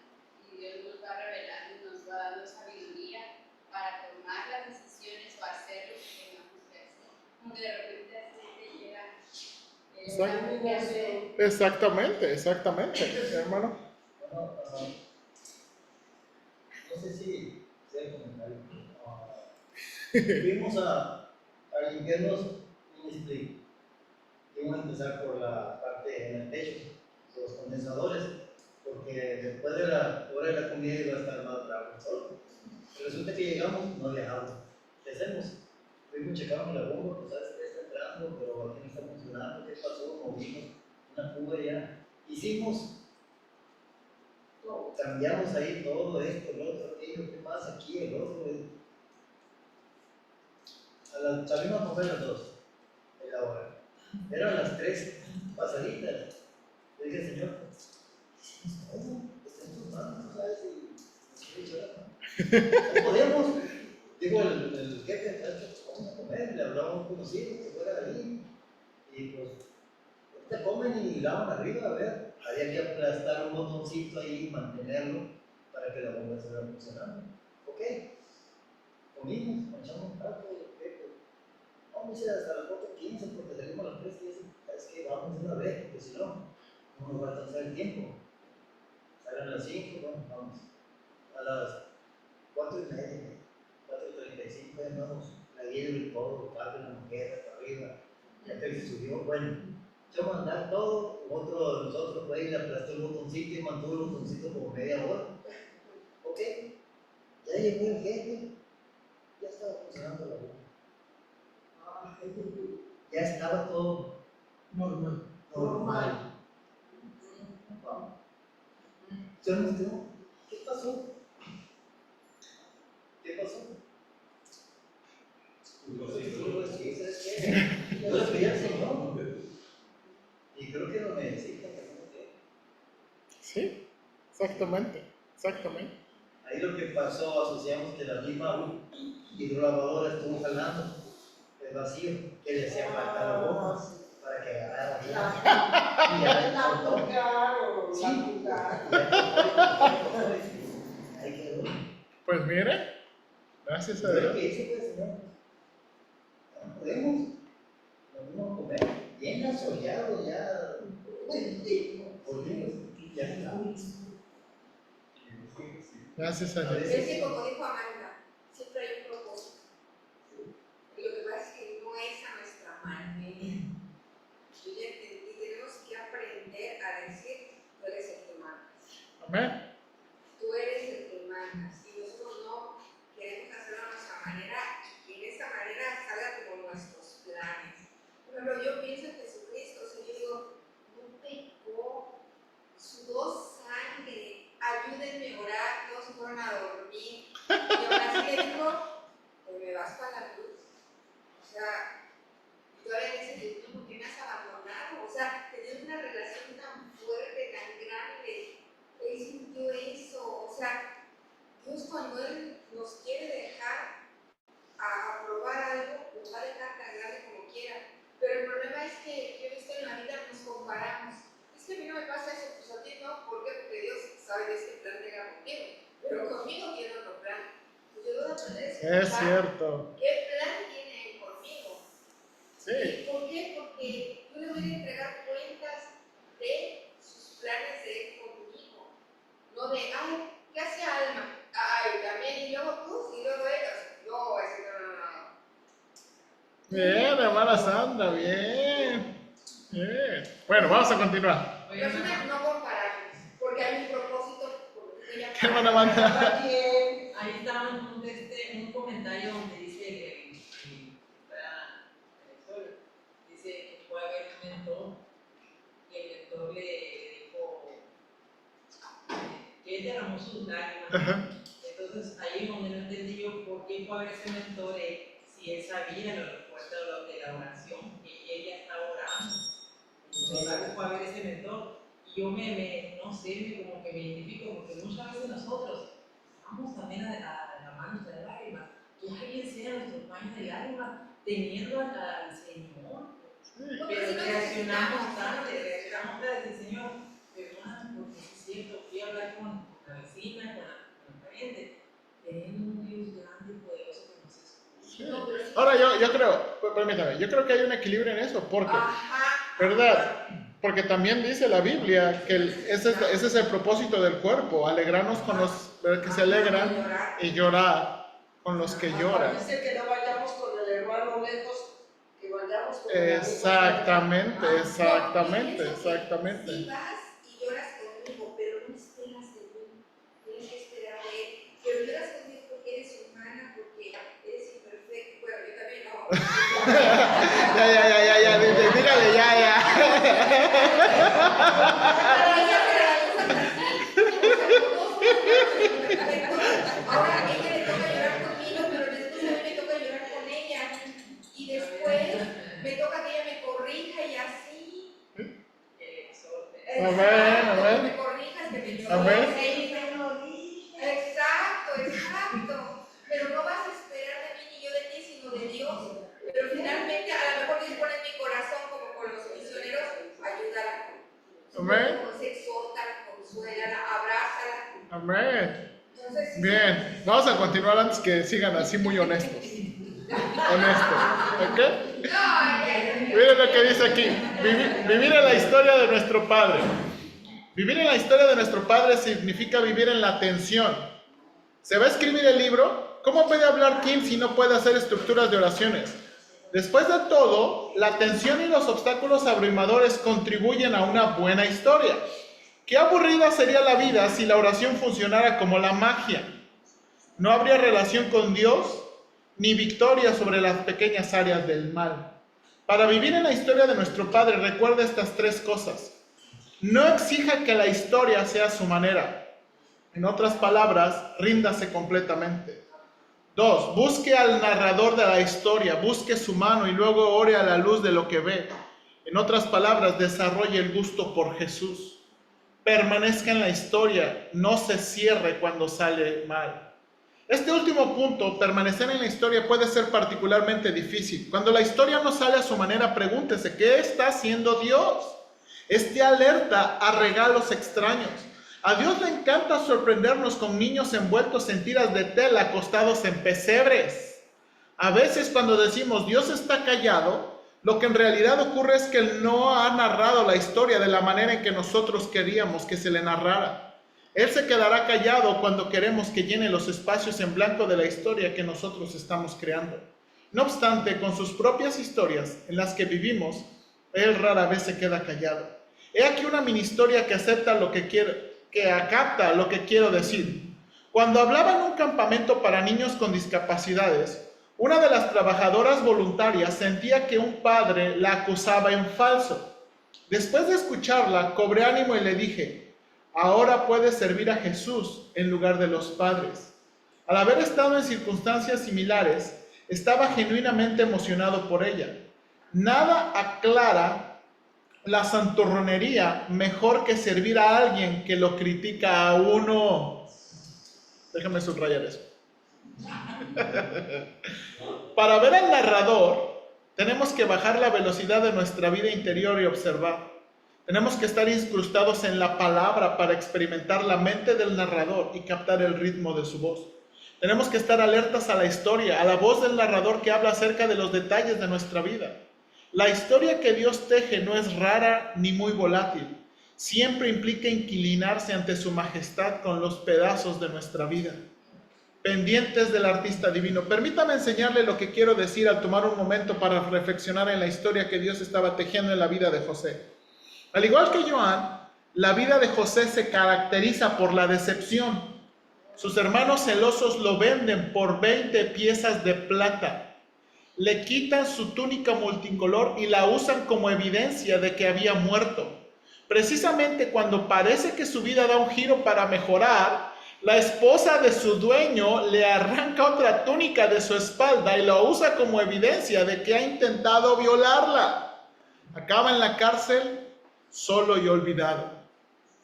Y Dios nos va revelando y nos va dando sabiduría para tomar las decisiones o hacer lo que tengamos que hacer. Como que de repente así te llega Exacto. que hacer. Exactamente, hermano. Bueno, no sé si sea el comentario. Fuimos a limpiarnos un split. Y vamos a empezar por la parte en el techo, los condensadores, porque después de la hora de la comida iba a estar más bravo el sol. Resulta que llegamos, no había agua. ¿Qué hacemos? Fuimos, checamos la bomba, pues sabes que está entrando, pero aquí no está funcionando. ¿Qué pasó? Movimos una fuga ya. Hicimos, cambiamos ahí todo esto, el otro, aquello, ¿qué pasa aquí, el otro? Salimos a comer las 2 de la hora. Eran las 3 pasaditas. Le dije, Señor, ¿cómo? Está en tus manos, ¿no sabes si nos quiere echar? No podemos. Dijo el jefe, vamos a comer. Le hablaba a un conocido que fuera de ahí. Y pues, ahorita comen y lavan arriba, a ver. Había que aplastar un botoncito ahí y mantenerlo para que la bomba estuviera funcionando. Ok. Comimos, manchamos un rato. Vamos a ir hasta las 4:15 porque salimos a las 3 y eso, es que vamos de una vez, porque si no, no nos va a alcanzar el tiempo. Salen a las 5, bueno, vamos. A las 4:30, 4:35, ya vamos, la hielo y todo, carga la mujer para arriba, ya que se subió, bueno, echamos a andar todo, otro de nosotros fue y le aplastó el botoncito y mantuvo el botoncito como media hora. Ok, ya llegó el jefe, ya estaba funcionando la bomba. Ya estaba todo Normal. normal. Vamos. Yo no tengo. ¿Qué pasó? ¿Qué pasó? Sí, ¿sabes qué? Yo le pedí al Señor. Y creo que lo necesita, pero no sé. Sí, exactamente. Ahí lo que pasó, asociamos que la misma hidrolavadora estuvo jalando el vacío que le hacía falta la bomba para que agarrara bien. Y ya cortó. Sí, ahí quedó. Pues mire, gracias a Lo Dios. que hice fue, Señor, no podemos, nos vamos a comer bien asoleado ya. Volvimos, ya está. Gracias a A Dios. veces Es que como dijo Amanda, siempre hay un propósito. Y lo que pasa es que no es a nuestra manera. Yo ya entendí, tenemos que aprender a decir, tú eres el que mandas. Amén. Tú eres el que mandas. Y nosotros no queremos hacerlo a nuestra manera y que en esa manera salga como nuestros planes. Por ejemplo, yo pienso en Jesucristo, o sea, yo digo, no pecó, sudó sangre, ayúdenme a orar, todos se fueron a dormir. Y ahora sí le dijo, pues me vas para la cruz. O sea, y todavía le dice, no, ¿por qué me has abandonado? O sea, tenías una relación tan fuerte, tan grande. Él sintió eso. O sea, Dios cuando Él nos quiere dejar a probar algo, nos va a dejar tan grande como quiera. Pero el problema es que yo he visto en la vida nos comparamos. Es que a mí no me pasa eso, pues a ti no. ¿Por qué? Porque Dios sabe de este plan tenga contigo. Pero conmigo tiene otro plan. Pues yo debo aprender a escuchar. Es cierto. ¿Qué plan tiene Él conmigo? Sí. ¿Por qué? Porque yo le voy a entregar cuentas de sus planes de Él conmigo. No de, ay, ¿qué hace Alma? Ay, también, y luego tú, y luego ellos. No, así no. Bien, hermana Sandra, bien. Bueno, vamos a continuar. Pero es una no compararnos, porque hay un propósito, porque ella ¿Qué hermana Amanda? Ahí estaba un comentario donde dice dice que fue a ver un mentor y el mentor le dijo que él derramó sus lágrimas. Entonces ahí es donde no entendí yo por qué fue a ver ese mentor si él sabía la respuesta de la oración, que ella estaba orando. Entonces fue a ver ese mentor y yo no sé, como que me identifico porque muchas veces nosotros vamos también a la mano de lágrimas, que alguien sea nuestro paño de lágrimas, teniendo al reaccionamos tarde, Señor, perdóname porque es cierto, fui a hablar con la vecina, con la pariente. Tenemos un Dios grande y poderoso que nos escucha. Sí. No, pero sí. Ahora yo creo, permítame, yo creo que hay un equilibrio en eso, porque, Ajá. ¿verdad? Porque también dice la Biblia que ese es el propósito del cuerpo, alegrarnos con los que se alegran y llorar con los que lloran. Dice que no vayamos con el hermano lejos, que vayamos con el amigo. Exactamente, Ah, exactamente, no, exactamente. Si vas y lloras conmigo, pero no esperas de mí, tienes que esperar de él. Pero lloras conmigo porque eres humana, porque eres imperfecto. Bueno, yo también no. Ya, dígale, ya. Ahora a ella le toca llorar conmigo, pero después a mí me toca llorar con ella. Y después me toca que ella me corrija y así. Amén. Me corrijas, que me Amén. Exacto. Pero no vas a esperar de mí ni yo de ti, sino de Dios. Pero finalmente, a lo mejor Dios pone en mi corazón, como con los misioneros, ayúdala. Amén. Exhórtala, consuélala, abrázala. Amén. Entonces, Bien, vamos a continuar antes que sigan así muy honestos. ¿Ok? Miren lo que dice aquí. Vivir en la historia de nuestro Padre. Vivir en la historia de nuestro Padre significa vivir en la tensión. ¿Se va a escribir el libro? ¿Cómo puede hablar Kim si no puede hacer estructuras de oraciones? Después de todo, la tensión y los obstáculos abrumadores contribuyen a una buena historia. Qué aburrida sería la vida si la oración funcionara como la magia. No habría relación con Dios ni victoria sobre las pequeñas áreas del mal. Para vivir en la historia de nuestro Padre, recuerda estas tres cosas. No exija que la historia sea a su manera. En otras palabras, ríndase completamente. 2. Busque al narrador de la historia, busque su mano y luego ore a la luz de lo que ve. En otras palabras, desarrolle el gusto por Jesús. Permanezca en la historia, no se cierre cuando sale mal. Este último punto, permanecer en la historia, puede ser particularmente difícil. Cuando la historia no sale a su manera, pregúntese, ¿qué está haciendo Dios? Esté alerta a regalos extraños. A Dios le encanta sorprendernos con niños envueltos en tiras de tela acostados en pesebres. A veces cuando decimos Dios está callado, lo que en realidad ocurre es que Él no ha narrado la historia de la manera en que nosotros queríamos que se le narrara. Él se quedará callado cuando queremos que llene los espacios en blanco de la historia que nosotros estamos creando. No obstante, con sus propias historias en las que vivimos, Él rara vez se queda callado. He aquí una mini historia que acepta lo que quiero, que acapta lo que quiero decir. Cuando hablaba en un campamento para niños con discapacidades, una de las trabajadoras voluntarias sentía que un padre la acusaba en falso. Después de escucharla, cobré ánimo y le dije, ahora puedes servir a Jesús en lugar de los padres. Al haber estado en circunstancias similares, estaba genuinamente emocionado por ella. Nada aclara la santurronería mejor que servir a alguien que lo critica a uno. Déjame subrayar eso. Para ver al narrador, tenemos que bajar la velocidad de nuestra vida interior y observar. Tenemos que estar incrustados en la palabra para experimentar la mente del narrador y captar el ritmo de su voz. Tenemos que estar alertas a la historia, a la voz del narrador que habla acerca de los detalles de nuestra vida. La historia que Dios teje no es rara ni muy volátil. Siempre implica inclinarse ante su majestad con los pedazos de nuestra vida. Pendientes del artista divino. Permítame enseñarle lo que quiero decir al tomar un momento para reflexionar en la historia que Dios estaba tejiendo en la vida de José. Al igual que Joan, la vida de José se caracteriza por la decepción. Sus hermanos celosos lo venden por 20 piezas de plata. Le quitan su túnica multicolor y la usan como evidencia de que había muerto. Precisamente cuando parece que su vida da un giro para mejorar, la esposa de su dueño le arranca otra túnica de su espalda y la usa como evidencia de que ha intentado violarla. Acaba en la cárcel solo y olvidado.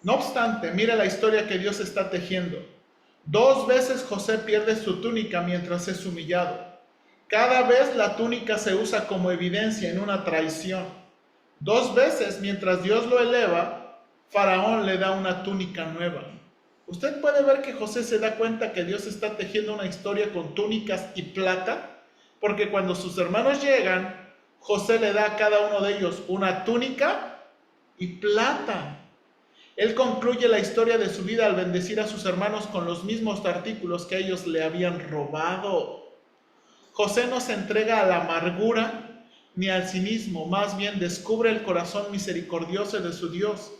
No obstante, mira la historia que Dios está tejiendo. 2 veces José pierde su túnica mientras es humillado. Cada vez la túnica se usa como evidencia en una traición. 2 veces, mientras Dios lo eleva, Faraón le da una túnica nueva. Usted puede ver que José se da cuenta que Dios está tejiendo una historia con túnicas y plata, porque cuando sus hermanos llegan, José le da a cada uno de ellos una túnica y plata. Él concluye la historia de su vida al bendecir a sus hermanos con los mismos artículos que ellos le habían robado. José no se entrega a la amargura ni al cinismo, más bien descubre el corazón misericordioso de su Dios.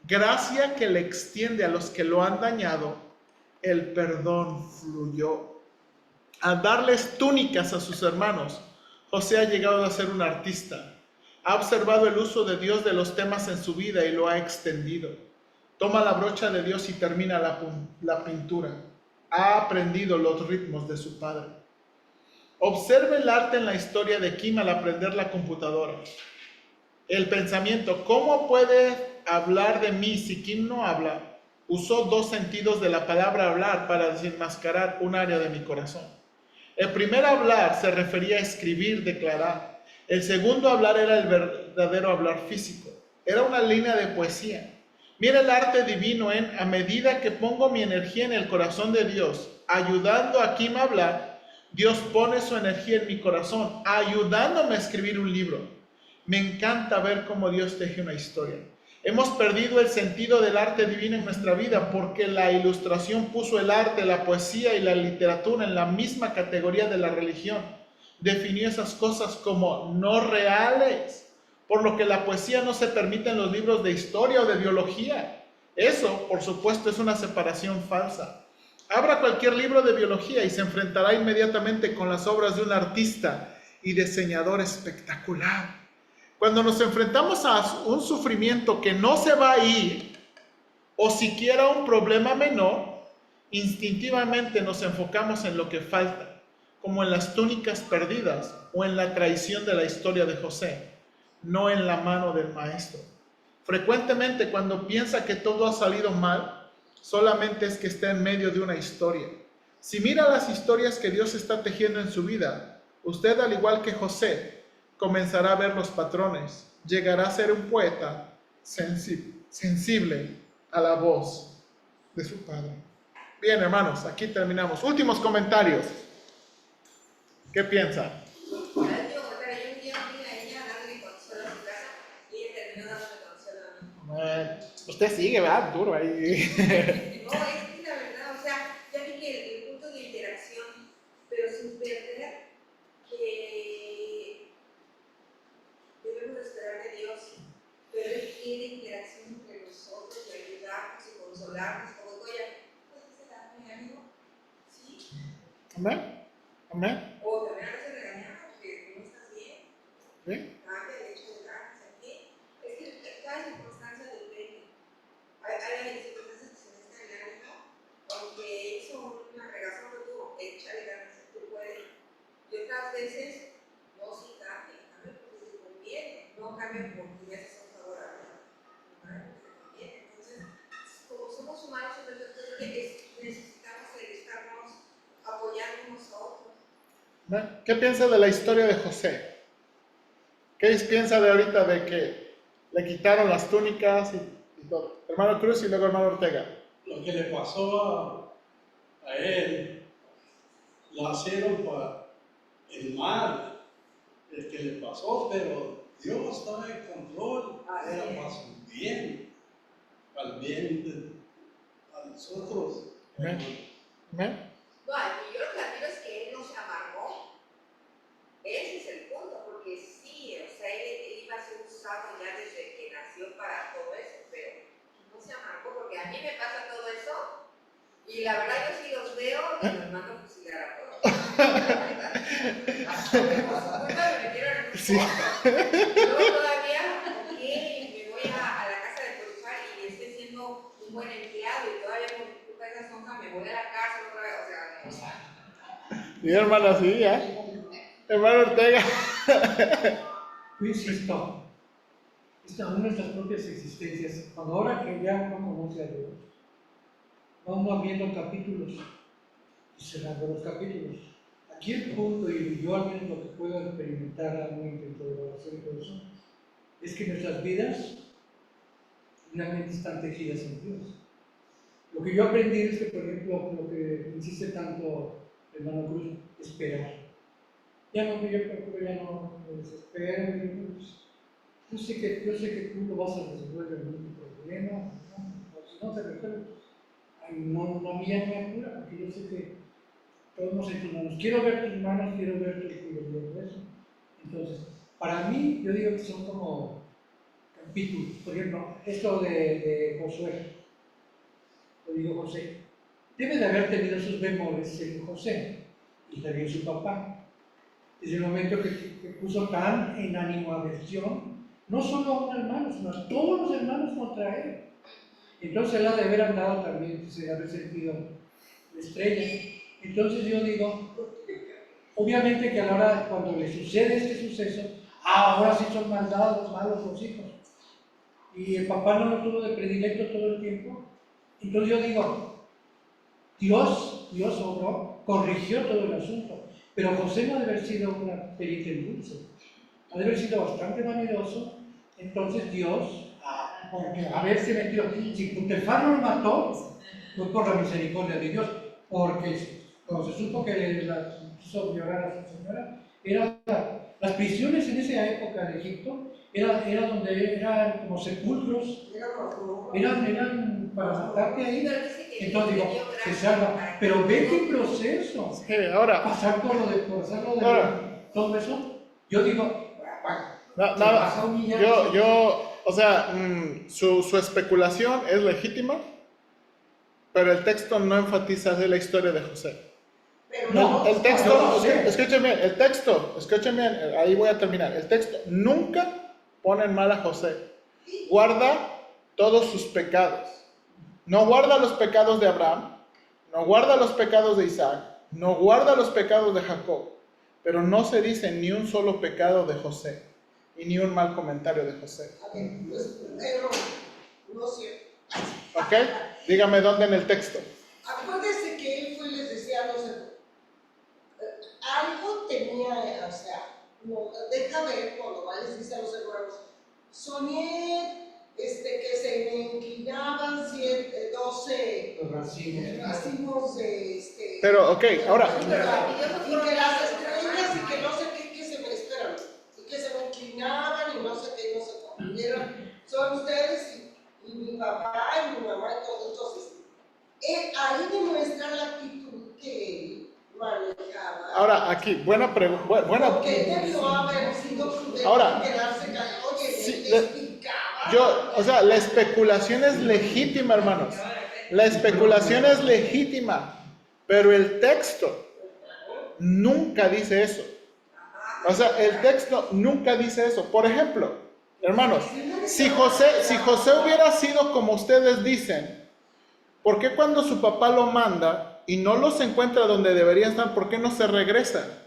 Gracia que le extiende a los que lo han dañado, el perdón fluyó. Al darles túnicas a sus hermanos, José ha llegado a ser un artista. Ha observado el uso de Dios de los temas en su vida y lo ha extendido. Toma la brocha de Dios y termina la pintura. Ha aprendido los ritmos de su padre. Observe el arte en la historia de Kim al aprender la computadora. El pensamiento, ¿cómo puede hablar de mí si Kim no habla? Usó 2 sentidos de la palabra hablar para desenmascarar un área de mi corazón. El primer hablar se refería a escribir, declarar. El segundo hablar era el verdadero hablar físico. Era una línea de poesía. Mira el arte divino en, a medida que pongo mi energía en el corazón de Dios, ayudando a Kim a hablar, Dios pone su energía en mi corazón, ayudándome a escribir un libro. Me encanta ver cómo Dios teje una historia. Hemos perdido el sentido del arte divino en nuestra vida porque la ilustración puso el arte, la poesía y la literatura en la misma categoría de la religión. Definió esas cosas como no reales, por lo que la poesía no se permite en los libros de historia o de biología. Eso, por supuesto, es una separación falsa. Abra cualquier libro de biología y se enfrentará inmediatamente con las obras de un artista y diseñador espectacular. Cuando nos enfrentamos a un sufrimiento que no se va a ir, o siquiera un problema menor, instintivamente nos enfocamos en lo que falta, como en las túnicas perdidas o en la traición de la historia de José, no en la mano del maestro. Frecuentemente cuando piensa que todo ha salido mal, solamente es que está en medio de una historia. Si mira las historias que Dios está tejiendo en su vida, usted, al igual que José, comenzará a ver los patrones, llegará a ser un poeta sensible a la voz de su padre. Bien, hermanos, aquí terminamos. Últimos comentarios. ¿Qué piensan? Ahora digo, pero yo un día vi a ella dándole consuelo a su casa y ella terminó dándole consuelo a mí. Usted sigue, ¿verdad? Duro ahí. No, es que la verdad, o sea, ya vi que el punto de interacción, pero sin perder que debemos esperar de Dios, pero Él quiere interacción entre nosotros y ayudarnos y consolarnos, como Goya, ¿puedes ser mi amigo? Sí. Amén. Amén. O también a veces regañamos porque no estás bien. ¿Sí? Cambia el hecho de darnos aquí. Es que cada circunstancia depende. Hay circunstancias que se necesitan el ánimo, aunque hizo una regazón que tuvo, échale ganas, tú puedes. Y otras veces, no, sí cambia porque te conviene, no cambia porque ya se son favorables, no cambia porque te conviene. Entonces, como somos humanos, necesitamos estarnos apoyando unos a otros. ¿Qué piensa de la historia de José? ¿Qué piensa de ahorita de que le quitaron las túnicas y todo? Hermano Cruz y luego hermano Ortega. Lo que le pasó a él, lo hicieron para el mal, el que le pasó, pero Dios estaba en control, era para su bien, para el bien de nosotros. Amén. Amén. No, y yo lo que admiro es que él no se amargó. Ese es el punto, porque sí, o sea, él iba a ser usado ya desde que nació para todo eso, pero no se amargó, porque a mí me pasa todo eso, y la verdad yo sí los veo y los mando a fusilar a todos. Por su culpa me metieron en un pozo. Yo todavía, me voy a la casa de Potifar y estoy siendo un buen empleado, y todavía por culpa de esa sonja me voy a la cárcel otra vez, o sea, no. Y hermano, sí, ya. Hermano Ortega. Yo insisto, aún nuestras propias existencias, cuando ahora que ya no conoce a Dios, vamos viendo capítulos y cerrando los capítulos. Aquí el punto, y yo al menos lo que puedo experimentar al momento de oración y todo eso, es que nuestras vidas realmente están tejidas en Dios. Lo que yo aprendí es que, por ejemplo, lo que insiste tanto hermano Cruz, esperar. Ya no, yo procuro ya no me desespero, yo sé que tú lo vas a resolver algún problema, ¿no? O si no se resuelve, ay, no, a mí ya no me apura, porque yo sé que todos en tus manos. Quiero ver tus manos, quiero ver tu eso. Entonces, para mí, yo digo que son como capítulos. Por ejemplo, esto de Josué, lo digo José, debe de haber tenido sus bemoles en José y también su papá. Desde el momento que puso tan en animadversión, no solo a un hermano, sino a todos los hermanos contra él. Entonces él ha de haber andado también, de haber sentido la estrella. Entonces yo digo, obviamente que a la hora, cuando le sucede este suceso, ahora sí son malos los hijos. Y el papá no lo tuvo de predilecto todo el tiempo. Entonces yo digo, Dios obró, corrigió todo el asunto. Pero José no ha de haber sido una perita en dulce, ha de haber sido bastante vanidoso. Entonces Dios, porque haberse metido, si Putifar no lo mató, fue por la misericordia de Dios, porque cuando se supo que la quiso violar a su señora, las prisiones en esa época de Egipto era donde eran como sepulcros, eran para matarte ahí. Entonces digo, se salva, pero ve qué proceso. Sí, ahora. Pasar por lo de todo eso, yo digo, o sea, su especulación es legítima, pero el texto no enfatiza de la historia de José. No, el texto, escuchen bien, ahí voy a terminar. El texto nunca pone en mal a José. Guarda todos sus pecados. No guarda los pecados de Abraham, no guarda los pecados de Isaac, no guarda los pecados de Jacob, pero no se dice ni un solo pecado de José y ni un mal comentario de José. No es cierto. ¿Ok? Dígame dónde en el texto. Acuérdese que él fue y les decía a los hermanos, algo tenía, o sea, no, deja ver cuando va les dice a los hermanos, soñé que se me inclinaban 12 racimos de Pero, ok, ahora. y que las estrellas y que no sé qué, que se me esperan, y que se me inclinaban y no sé qué, no sé cómo. Y son ustedes y mi papá y mi mamá y todo. Entonces, ahí demuestra la actitud que él manejaba. Ahora, aquí, buena pregunta. Porque debió haber sido prudente y quedarse callado. Oye, sí, le explicaba. La especulación es legítima, hermanos. La especulación es legítima, pero el texto nunca dice eso. O sea, el texto nunca dice eso. Por ejemplo, hermanos, si José hubiera sido como ustedes dicen, ¿por qué cuando su papá lo manda y no los encuentra donde deberían estar, por qué no se regresa?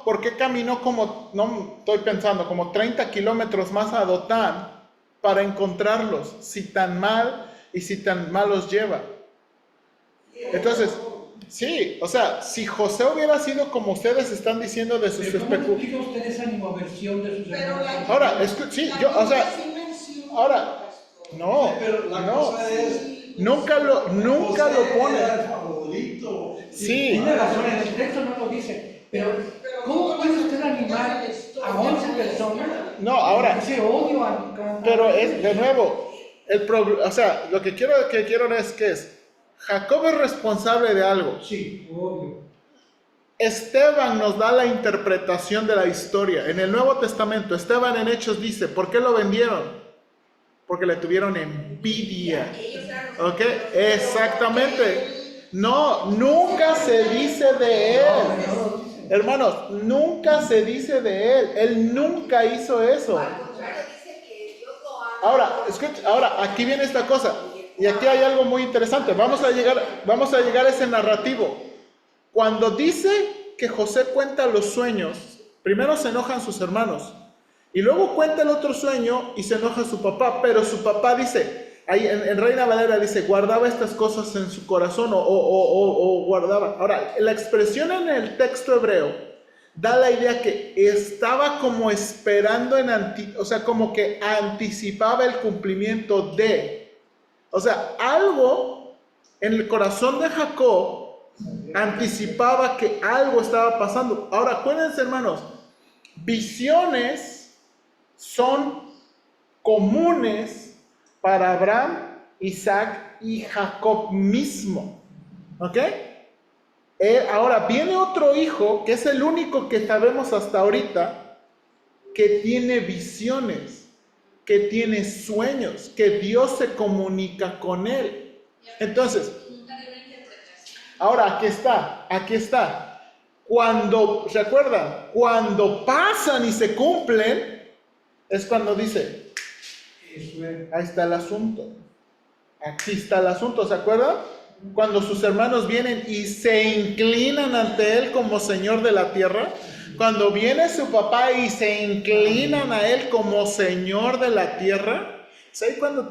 ¿Por qué caminó como, no estoy pensando, como 30 kilómetros más a Dotán para encontrarlos, si tan mal y si tan mal los lleva? Entonces, sí, o sea, si José hubiera sido como ustedes están diciendo de sus especulaciones. ¿Cómo explica usted esa animaversión de sus hermanos? Ahora, sí, ahora, no, nunca lo pone. Sí. Tiene razón, en el texto no lo dice, pero ¿cómo puede usted animar a 11 personas? No, ahora. Ese odio a pero es, de nuevo, o sea, lo que quiero es que Jacob es responsable de algo. Sí, obvio. Esteban nos da la interpretación de la historia. En el Nuevo Testamento, Esteban en Hechos dice, ¿por qué lo vendieron? Porque le tuvieron envidia. ¿Ok? Exactamente. No, nunca se dice de él. Hermanos, nunca se dice de él. Él nunca hizo eso. Ahora, aquí viene esta cosa. Y aquí hay algo muy interesante. Vamos a llegar a ese narrativo. Cuando dice que José cuenta los sueños, primero se enojan sus hermanos. Y luego cuenta el otro sueño y se enoja su papá. Pero su papá dice... Ahí en Reina Valera dice, guardaba estas cosas en su corazón o guardaba. Ahora, la expresión en el texto hebreo da la idea que estaba como esperando o sea, como que anticipaba el cumplimiento de, o sea, algo en el corazón de Jacob anticipaba que algo estaba pasando. Ahora, acuérdense, hermanos, visiones son comunes para Abraham, Isaac y Jacob mismo. ¿Ok? Ahora viene otro hijo, que es el único que sabemos hasta ahorita, que tiene visiones, que tiene sueños, que Dios se comunica con él. Entonces, ahora aquí está. Cuando, ¿se acuerdan? Cuando pasan y se cumplen, es cuando dice, ahí está el asunto. Aquí está el asunto, ¿se acuerdan? Cuando sus hermanos vienen y se inclinan ante él como Señor de la tierra. Cuando viene su papá y se inclinan a él como Señor de la tierra. Es ahí cuando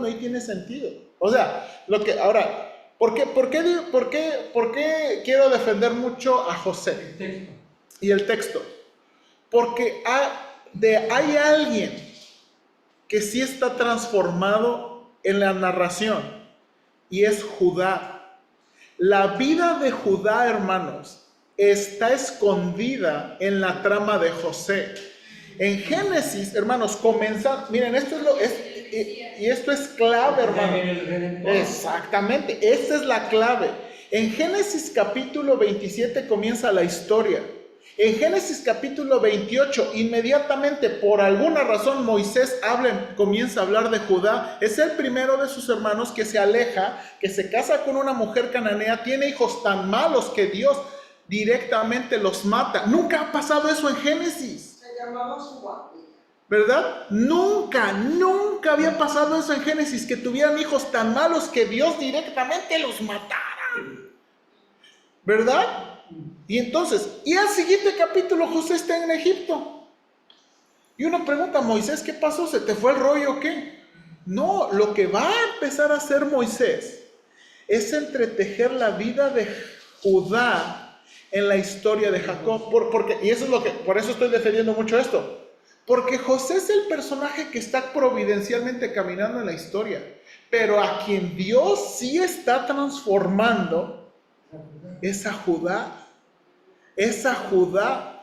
ahí tiene sentido. O sea, ahora, ¿por qué quiero defender mucho a José? El texto. Y el texto. Porque hay alguien que sí está transformado en la narración. Y es Judá. La vida de Judá, hermanos, está escondida en la trama de José. En Génesis, hermanos, miren, esto es clave, hermano. Exactamente, esta es la clave. En Génesis capítulo 27 comienza la historia. En Génesis capítulo 28, inmediatamente, por alguna razón, Moisés comienza a hablar de Judá. Es el primero de sus hermanos que se aleja, que se casa con una mujer cananea, tiene hijos tan malos que Dios directamente los mata. Nunca ha pasado eso en Génesis. Se llamaba Suba. ¿Verdad? Nunca había pasado eso en Génesis, que tuvieran hijos tan malos que Dios directamente los matara. ¿Verdad? Y entonces, y al siguiente capítulo José está en Egipto. Y uno pregunta, Moisés, ¿qué pasó? ¿Se te fue el rollo o qué? No, lo que va a empezar a hacer Moisés es entretejer la vida de Judá en la historia de Jacob. Y eso es por eso estoy defendiendo mucho esto. Porque José es el personaje que está providencialmente caminando en la historia. Pero a quien Dios sí está transformando es a Judá. Esa Judá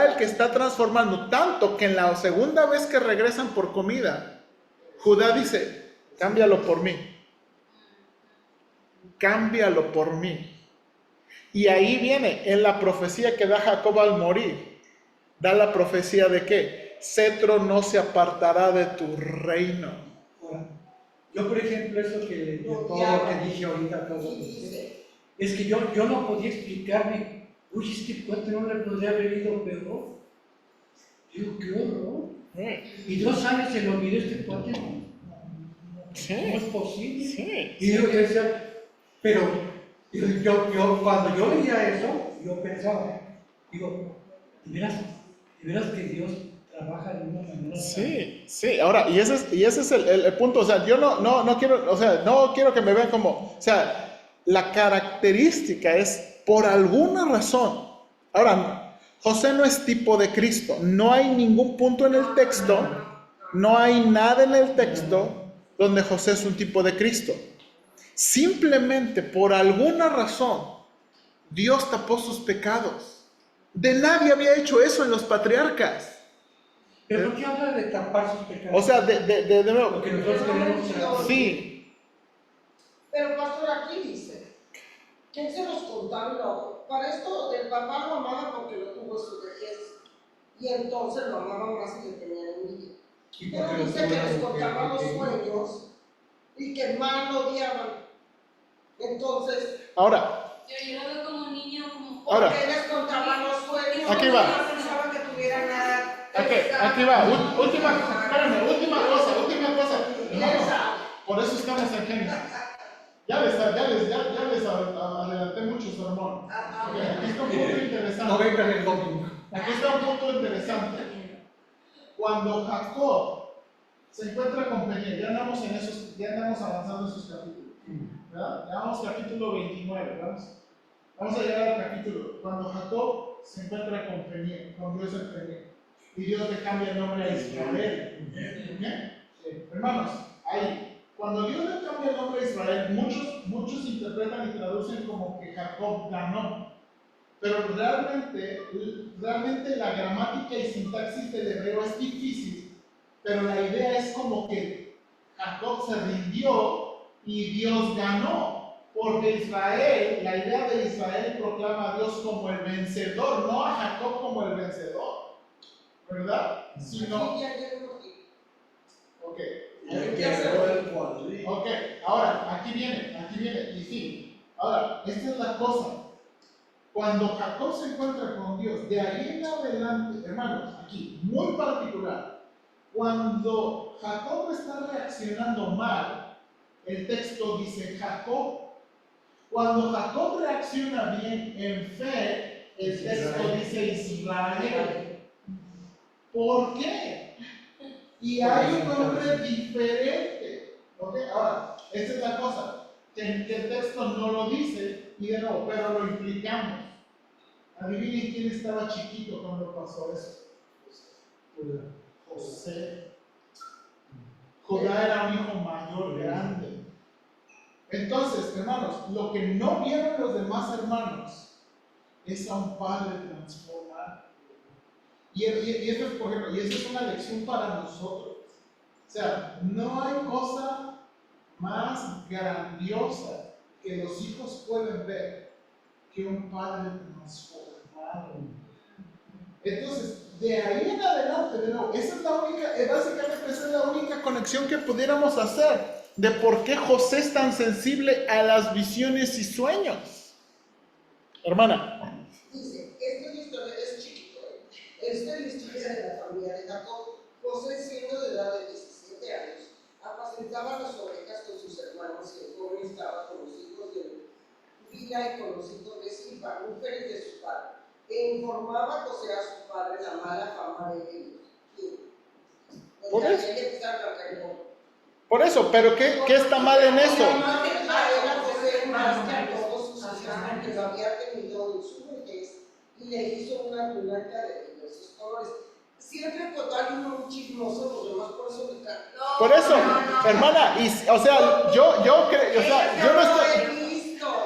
el que está transformando, tanto que en la segunda vez que regresan por comida, Judá dice, cámbialo por mí. Cámbialo por mí. Y ahí viene, en la profecía que da Jacob al morir, da la profecía de que cetro no se apartará de tu reino. Ahora, yo, por ejemplo, eso de todo lo que dije ahorita, es que yo no podía explicarme. Uy, este cuate no le podría haber ido peor. Digo, qué horror. Y 2 años se lo olvidó este cuate. Sí. ¿Cómo es posible? Sí. Y yo decía, pero yo cuando yo veía eso, yo pensaba, digo, de veras que Dios trabaja de una manera. Sí. Ahora, y ese es el punto. O sea, yo no quiero, o sea, no quiero que me vean como, o sea, la característica es por alguna razón. Ahora, José no es tipo de Cristo. No hay ningún punto en el texto, no hay nada en el texto donde José es un tipo de Cristo. Simplemente por alguna razón, Dios tapó sus pecados. De nadie había hecho eso en los patriarcas. ¿Pero por qué habla de tapar sus pecados? O sea, de nuevo. Porque nosotros queremos. Sí. Pero pastor, aquí dice, ¿quién se los contaminó? Para esto el papá lo amaba porque lo tuvo en su vejez. Y entonces lo amaba más y le tenía envidia. Pero dice que les contaba los sueños y que más lo odiaban. Entonces, Ahora. Yo lo veo como un niño, como... Ahora. porque les contaba los sueños. Aquí va. No pensaban que tuviera nada. Aquí va. Última cosa. Por eso estamos en Génesis. Ya les adelanté mucho sermón. Aquí está un punto interesante. No vengan el domingo. Aquí está un punto interesante. Cuando Jacob se encuentra con Peniel, ya andamos avanzando en esos capítulos. ¿Verdad? Ya vamos capítulo 29. Vamos a llegar al capítulo. Cuando Jacob se encuentra con Dios en Peniel. Y Dios le cambia el nombre a Israel. ¿Ok? Hermanos, ahí, cuando Dios le cambia el nombre a Israel, muchos interpretan y traducen como que Jacob ganó. Pero realmente la gramática y sintaxis del hebreo es difícil. Pero la idea es como que Jacob se rindió y Dios ganó. Porque Israel, la idea de Israel proclama a Dios como el vencedor, no a Jacob como el vencedor. ¿Verdad? Sino. Aquí ya llego aquí. Ok. Ok, ahora, aquí viene, y sí. Ahora, esta es la cosa. Cuando Jacob se encuentra con Dios, de ahí en adelante, hermanos, aquí, muy particular, cuando Jacob está reaccionando mal, el texto dice Jacob. Cuando Jacob reacciona bien en fe, el texto dice Israel. ¿Por qué? Y hay un nombre diferente. ¿Ok? Ahora, esta es la cosa, que el texto no lo dice, y de nuevo, pero lo implicamos. Adivinen quién estaba chiquito cuando pasó eso. José. Judá era un hijo mayor, grande. Entonces, hermanos, lo que no vieron los demás hermanos es a un padre transformado. Y eso es, por ejemplo, y eso es una lección para nosotros. O sea, no hay cosa más grandiosa que los hijos pueden ver que un padre transformado. Entonces, de ahí en adelante, de nuevo, esa es la única, básicamente esa es la única conexión que pudiéramos hacer de por qué José es tan sensible a las visiones y sueños. Hermana. Dice, esta es la historia, es chiquito, esta es la historia de la familia de Jacob. José, siendo de edad de 17 años, apacentaba las ovejas con sus hermanos y el joven estaba con los hijos de Bila y con los hijos de Silpa, mujeres de su padre. E informaba José a su padre la mala fama de ellos. Por eso, pero ¿qué está mal en eso? La madre era José más que a todos sus hijos, porque lo había tenido en su vejez y le hizo una túnica de diversos colores. Siempre cuando hay uno chismoso, los demás por eso le caen. Por eso, hermana, y, o sea, yo creo, o sea, yo no estoy.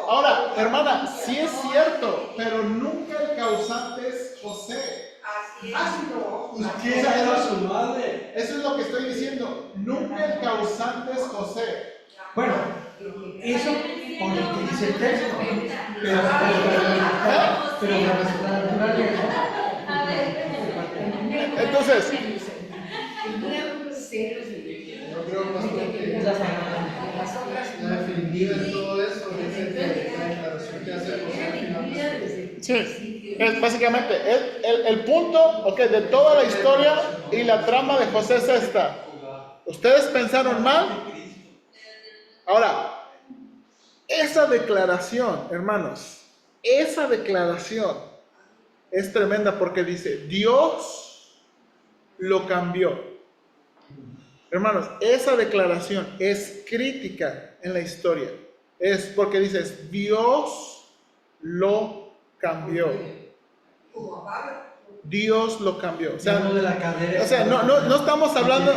Ahora, hermana, sí es cierto, pero nunca el causante es José. Así es. No. ¿Quién era su madre? Eso es lo que estoy diciendo. Nunca el causante es José. Bueno, eso por lo que dice el texto. Pero para naturaleza. Entonces, Yo creo que la definitiva de todo eso es la declaración que hace José al final. sí, es básicamente el punto, okay, de toda la historia y la trama de José es esta. ¿Ustedes pensaron mal? Ahora, esa declaración, hermanos, esa declaración es tremenda porque dice, Dios lo cambió. Hermanos, esa declaración es crítica en la historia. Es porque dices, Dios lo cambió. Dios lo cambió. O sea, no estamos hablando,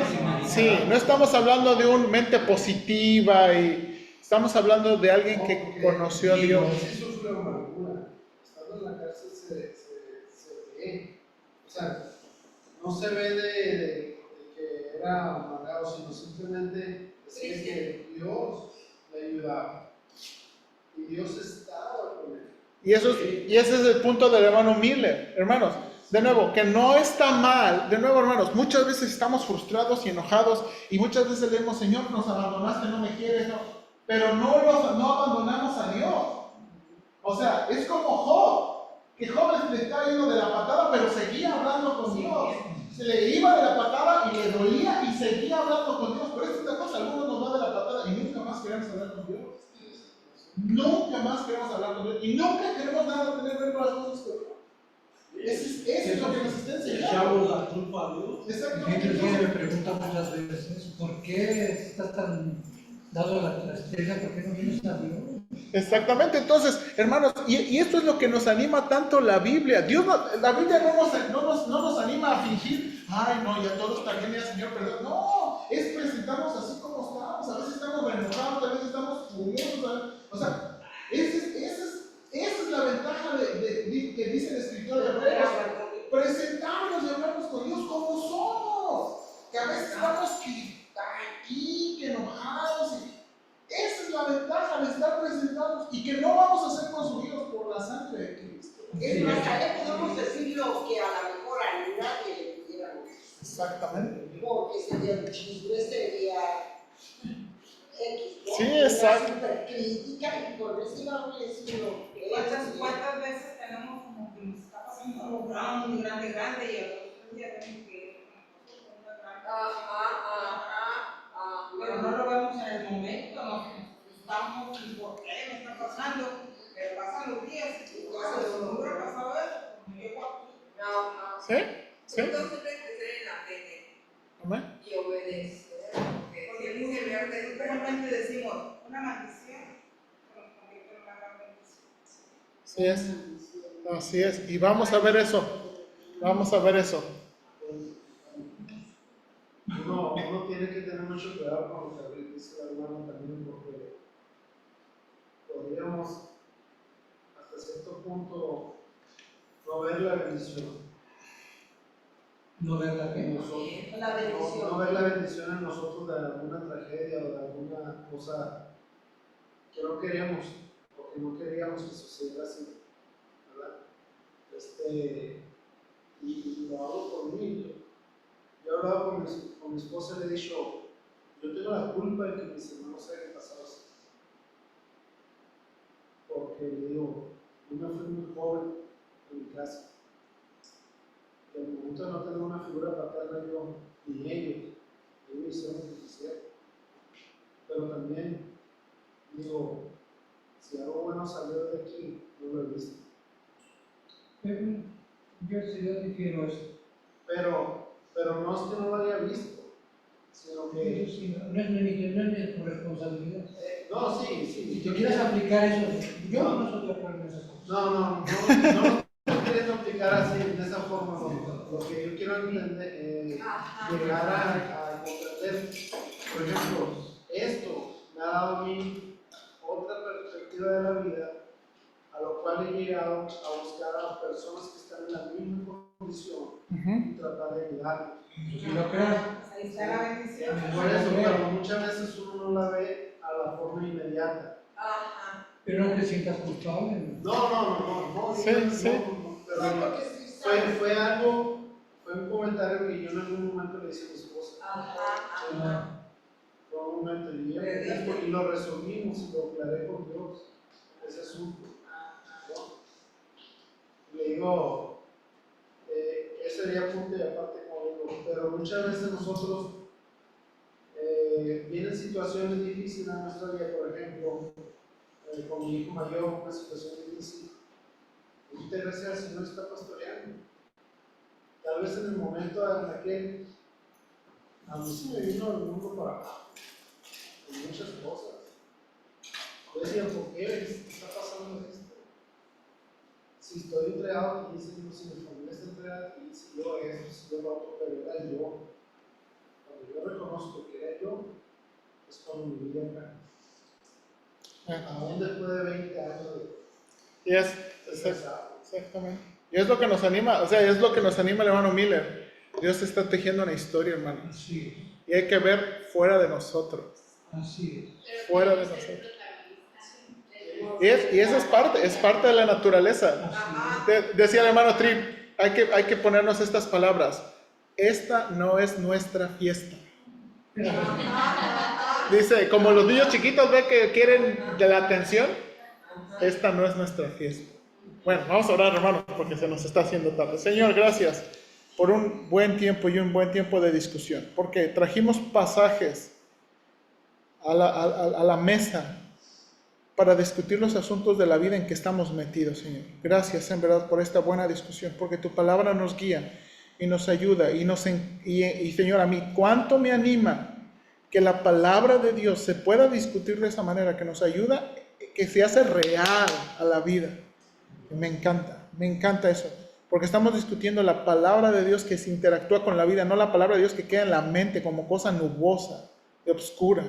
sí, no estamos hablando de una mente positiva y estamos hablando de alguien que conoció a Dios. Sí sufre amargura. Estando en la cárcel se ve. O sea, no se ve de que era amargado, sino simplemente decía que Dios le ayudaba. Y Dios estaba con él. Y ese es el punto del hermano Miller, hermanos. De nuevo, que no está mal. De nuevo, hermanos, muchas veces estamos frustrados y enojados y muchas veces leemos, Señor, nos abandonaste, no me quieres, no. Pero no abandonamos a Dios. O sea, es como Job, que Job le está yendo de la patada, pero seguía hablando con Dios. Se le iba de la patada y le dolía y seguía hablando con Dios. Pero esta es la cosa, algunos nos van de la patada y nunca más queremos hablar con Dios. Nunca más queremos hablar con Dios y nunca queremos nada tener que ver con las cosas con Dios. Eso es lo que nos está enseñando. Echamos la culpa a Dios. Gente me pregunta muchas veces, ¿por qué estás tan dado a la tristeza? ¿Por qué no vienes a Dios? Exactamente, entonces, hermanos, y esto es lo que nos anima tanto la Biblia. La Biblia no nos anima a fingir, ay, no, ya todo está genial, Señor, perdón. No, es presentarnos así como estamos. A veces estamos enojados, a veces estamos furiosos. O sea, esa es la ventaja que dice el escritor de Hebreos. Presentarnos y hablarnos con Dios como somos. Que a veces estamos aquí, que enojados. Esa es la ventaja de estar presentados y que no vamos a ser consumidos por la sangre de Cristo. Es más, allá podemos decir lo que a lo mejor a nadie le pudiéramos decir. Exactamente. Porque sería un chisme, sería X, ¿no? Sí, exacto. Una super crítica y por eso iba a decir lo que es. ¿Cuántas veces tenemos como que nos está pasando algo grande y a los 3 días tenemos que ir con una gran... Pero no lo vemos en el momento, no estamos y por qué me está pasando, pero pasan los días y cuando no hubiera pasado eso, me llego aquí. ¿Sí? ¿Sí? Entonces hay que crecer en la fe Amén. y obedecer. Porque dice verde, realmente decimos una maldición, pero nos convierte en una gran bendición. Así es. Y vamos a ver eso. Vamos a ver eso. Uno tiene que tener mucho cuidado con lo que dice la hermana también, porque podríamos hasta cierto punto no ver la bendición. No ver la que La bendición. No ver la bendición en nosotros de alguna tragedia o de alguna cosa que no queríamos, porque no queríamos que sucediera así, ¿verdad? Y lo hago por mí. Yo he hablado con mi esposa y le he dicho, yo tengo la culpa de que mis hermanos se hayan pasado así. Porque le digo, yo me fui muy joven en mi casa. Y al momento de no tener una figura paterna yo, ni ellos hicieron lo que quisieron. Pero también, digo, si algo bueno salió de aquí, no lo he visto. Yo difiero eso. Pero no es que no lo haya visto, sino que... Eso sí, no es mi responsabilidad. No, sí. Si te quieres aplicar eso, yo no soy de acuerdo en esas cosas. No lo quiero aplicar así, de esa forma. No. Lo que yo quiero entender, llegar a comprender, por ejemplo, esto me ha dado a mí otra perspectiva de la vida, a lo cual he llegado a buscar a personas que están en la misma condición y tratar de ayudarlos. Si lo creo. Ahí está la bendición. Por eso, pero muchas veces uno no la ve a la forma inmediata. Pero no te sientas culpable. No. Sí. Pero fue un comentario que yo en algún momento le hice a mi esposa. Fue un momento y lo resolvimos y lo aclaré con Dios, ese asunto. ¿No? Le digo, ese sería punto y aparte conmigo, pero muchas veces nosotros vienen situaciones difíciles en nuestra vida, por ejemplo, con mi hijo mayor, una situación difícil. Muchas gracias al Señor está pastoreando. Tal vez en el momento en aquel, a mí se me vino el mundo para abajo, en muchas cosas. Yo decía, ¿por qué está pasando esto? Si estoy entregado aquí, si mi familia está entregada aquí, si yo esto, si yo lo otro, pero era yo. Cuando yo reconozco que era yo, es cuando mi vida cambia. Aún después de 20 años Y exactamente. Y es lo que nos anima, es lo que nos anima el hermano Miller. Dios está tejiendo una historia, hermano. Así Y hay que ver fuera de nosotros. Así es. Fuera de nosotros. Y eso es parte de la naturaleza. Decía el hermano Tripp, hay que ponernos estas palabras. Esta no es nuestra fiesta. Dice, como los niños chiquitos ve que quieren de la atención, esta no es nuestra fiesta. Bueno, vamos a orar, hermanos, porque se nos está haciendo tarde. Señor, gracias por un buen tiempo y un buen tiempo de discusión, porque trajimos pasajes a la mesa para discutir los asuntos de la vida en que estamos metidos, Señor. Gracias, en verdad, por esta buena discusión, porque tu palabra nos guía y nos ayuda. Y Señor, a mí, ¿cuánto me anima que la palabra de Dios se pueda discutir de esa manera, que nos ayuda que se hace real a la vida. Y me encanta eso. Porque estamos discutiendo la palabra de Dios que se interactúa con la vida, no la palabra de Dios que queda en la mente como cosa nubosa y obscura,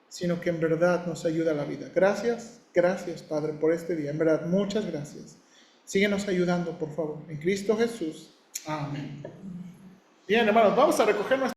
sino que en verdad nos ayuda a la vida. Gracias, Padre, por este día. En verdad, muchas gracias. Síguenos ayudando, por favor. En Cristo Jesús. Amén. Bien, hermanos, vamos a recoger nuestra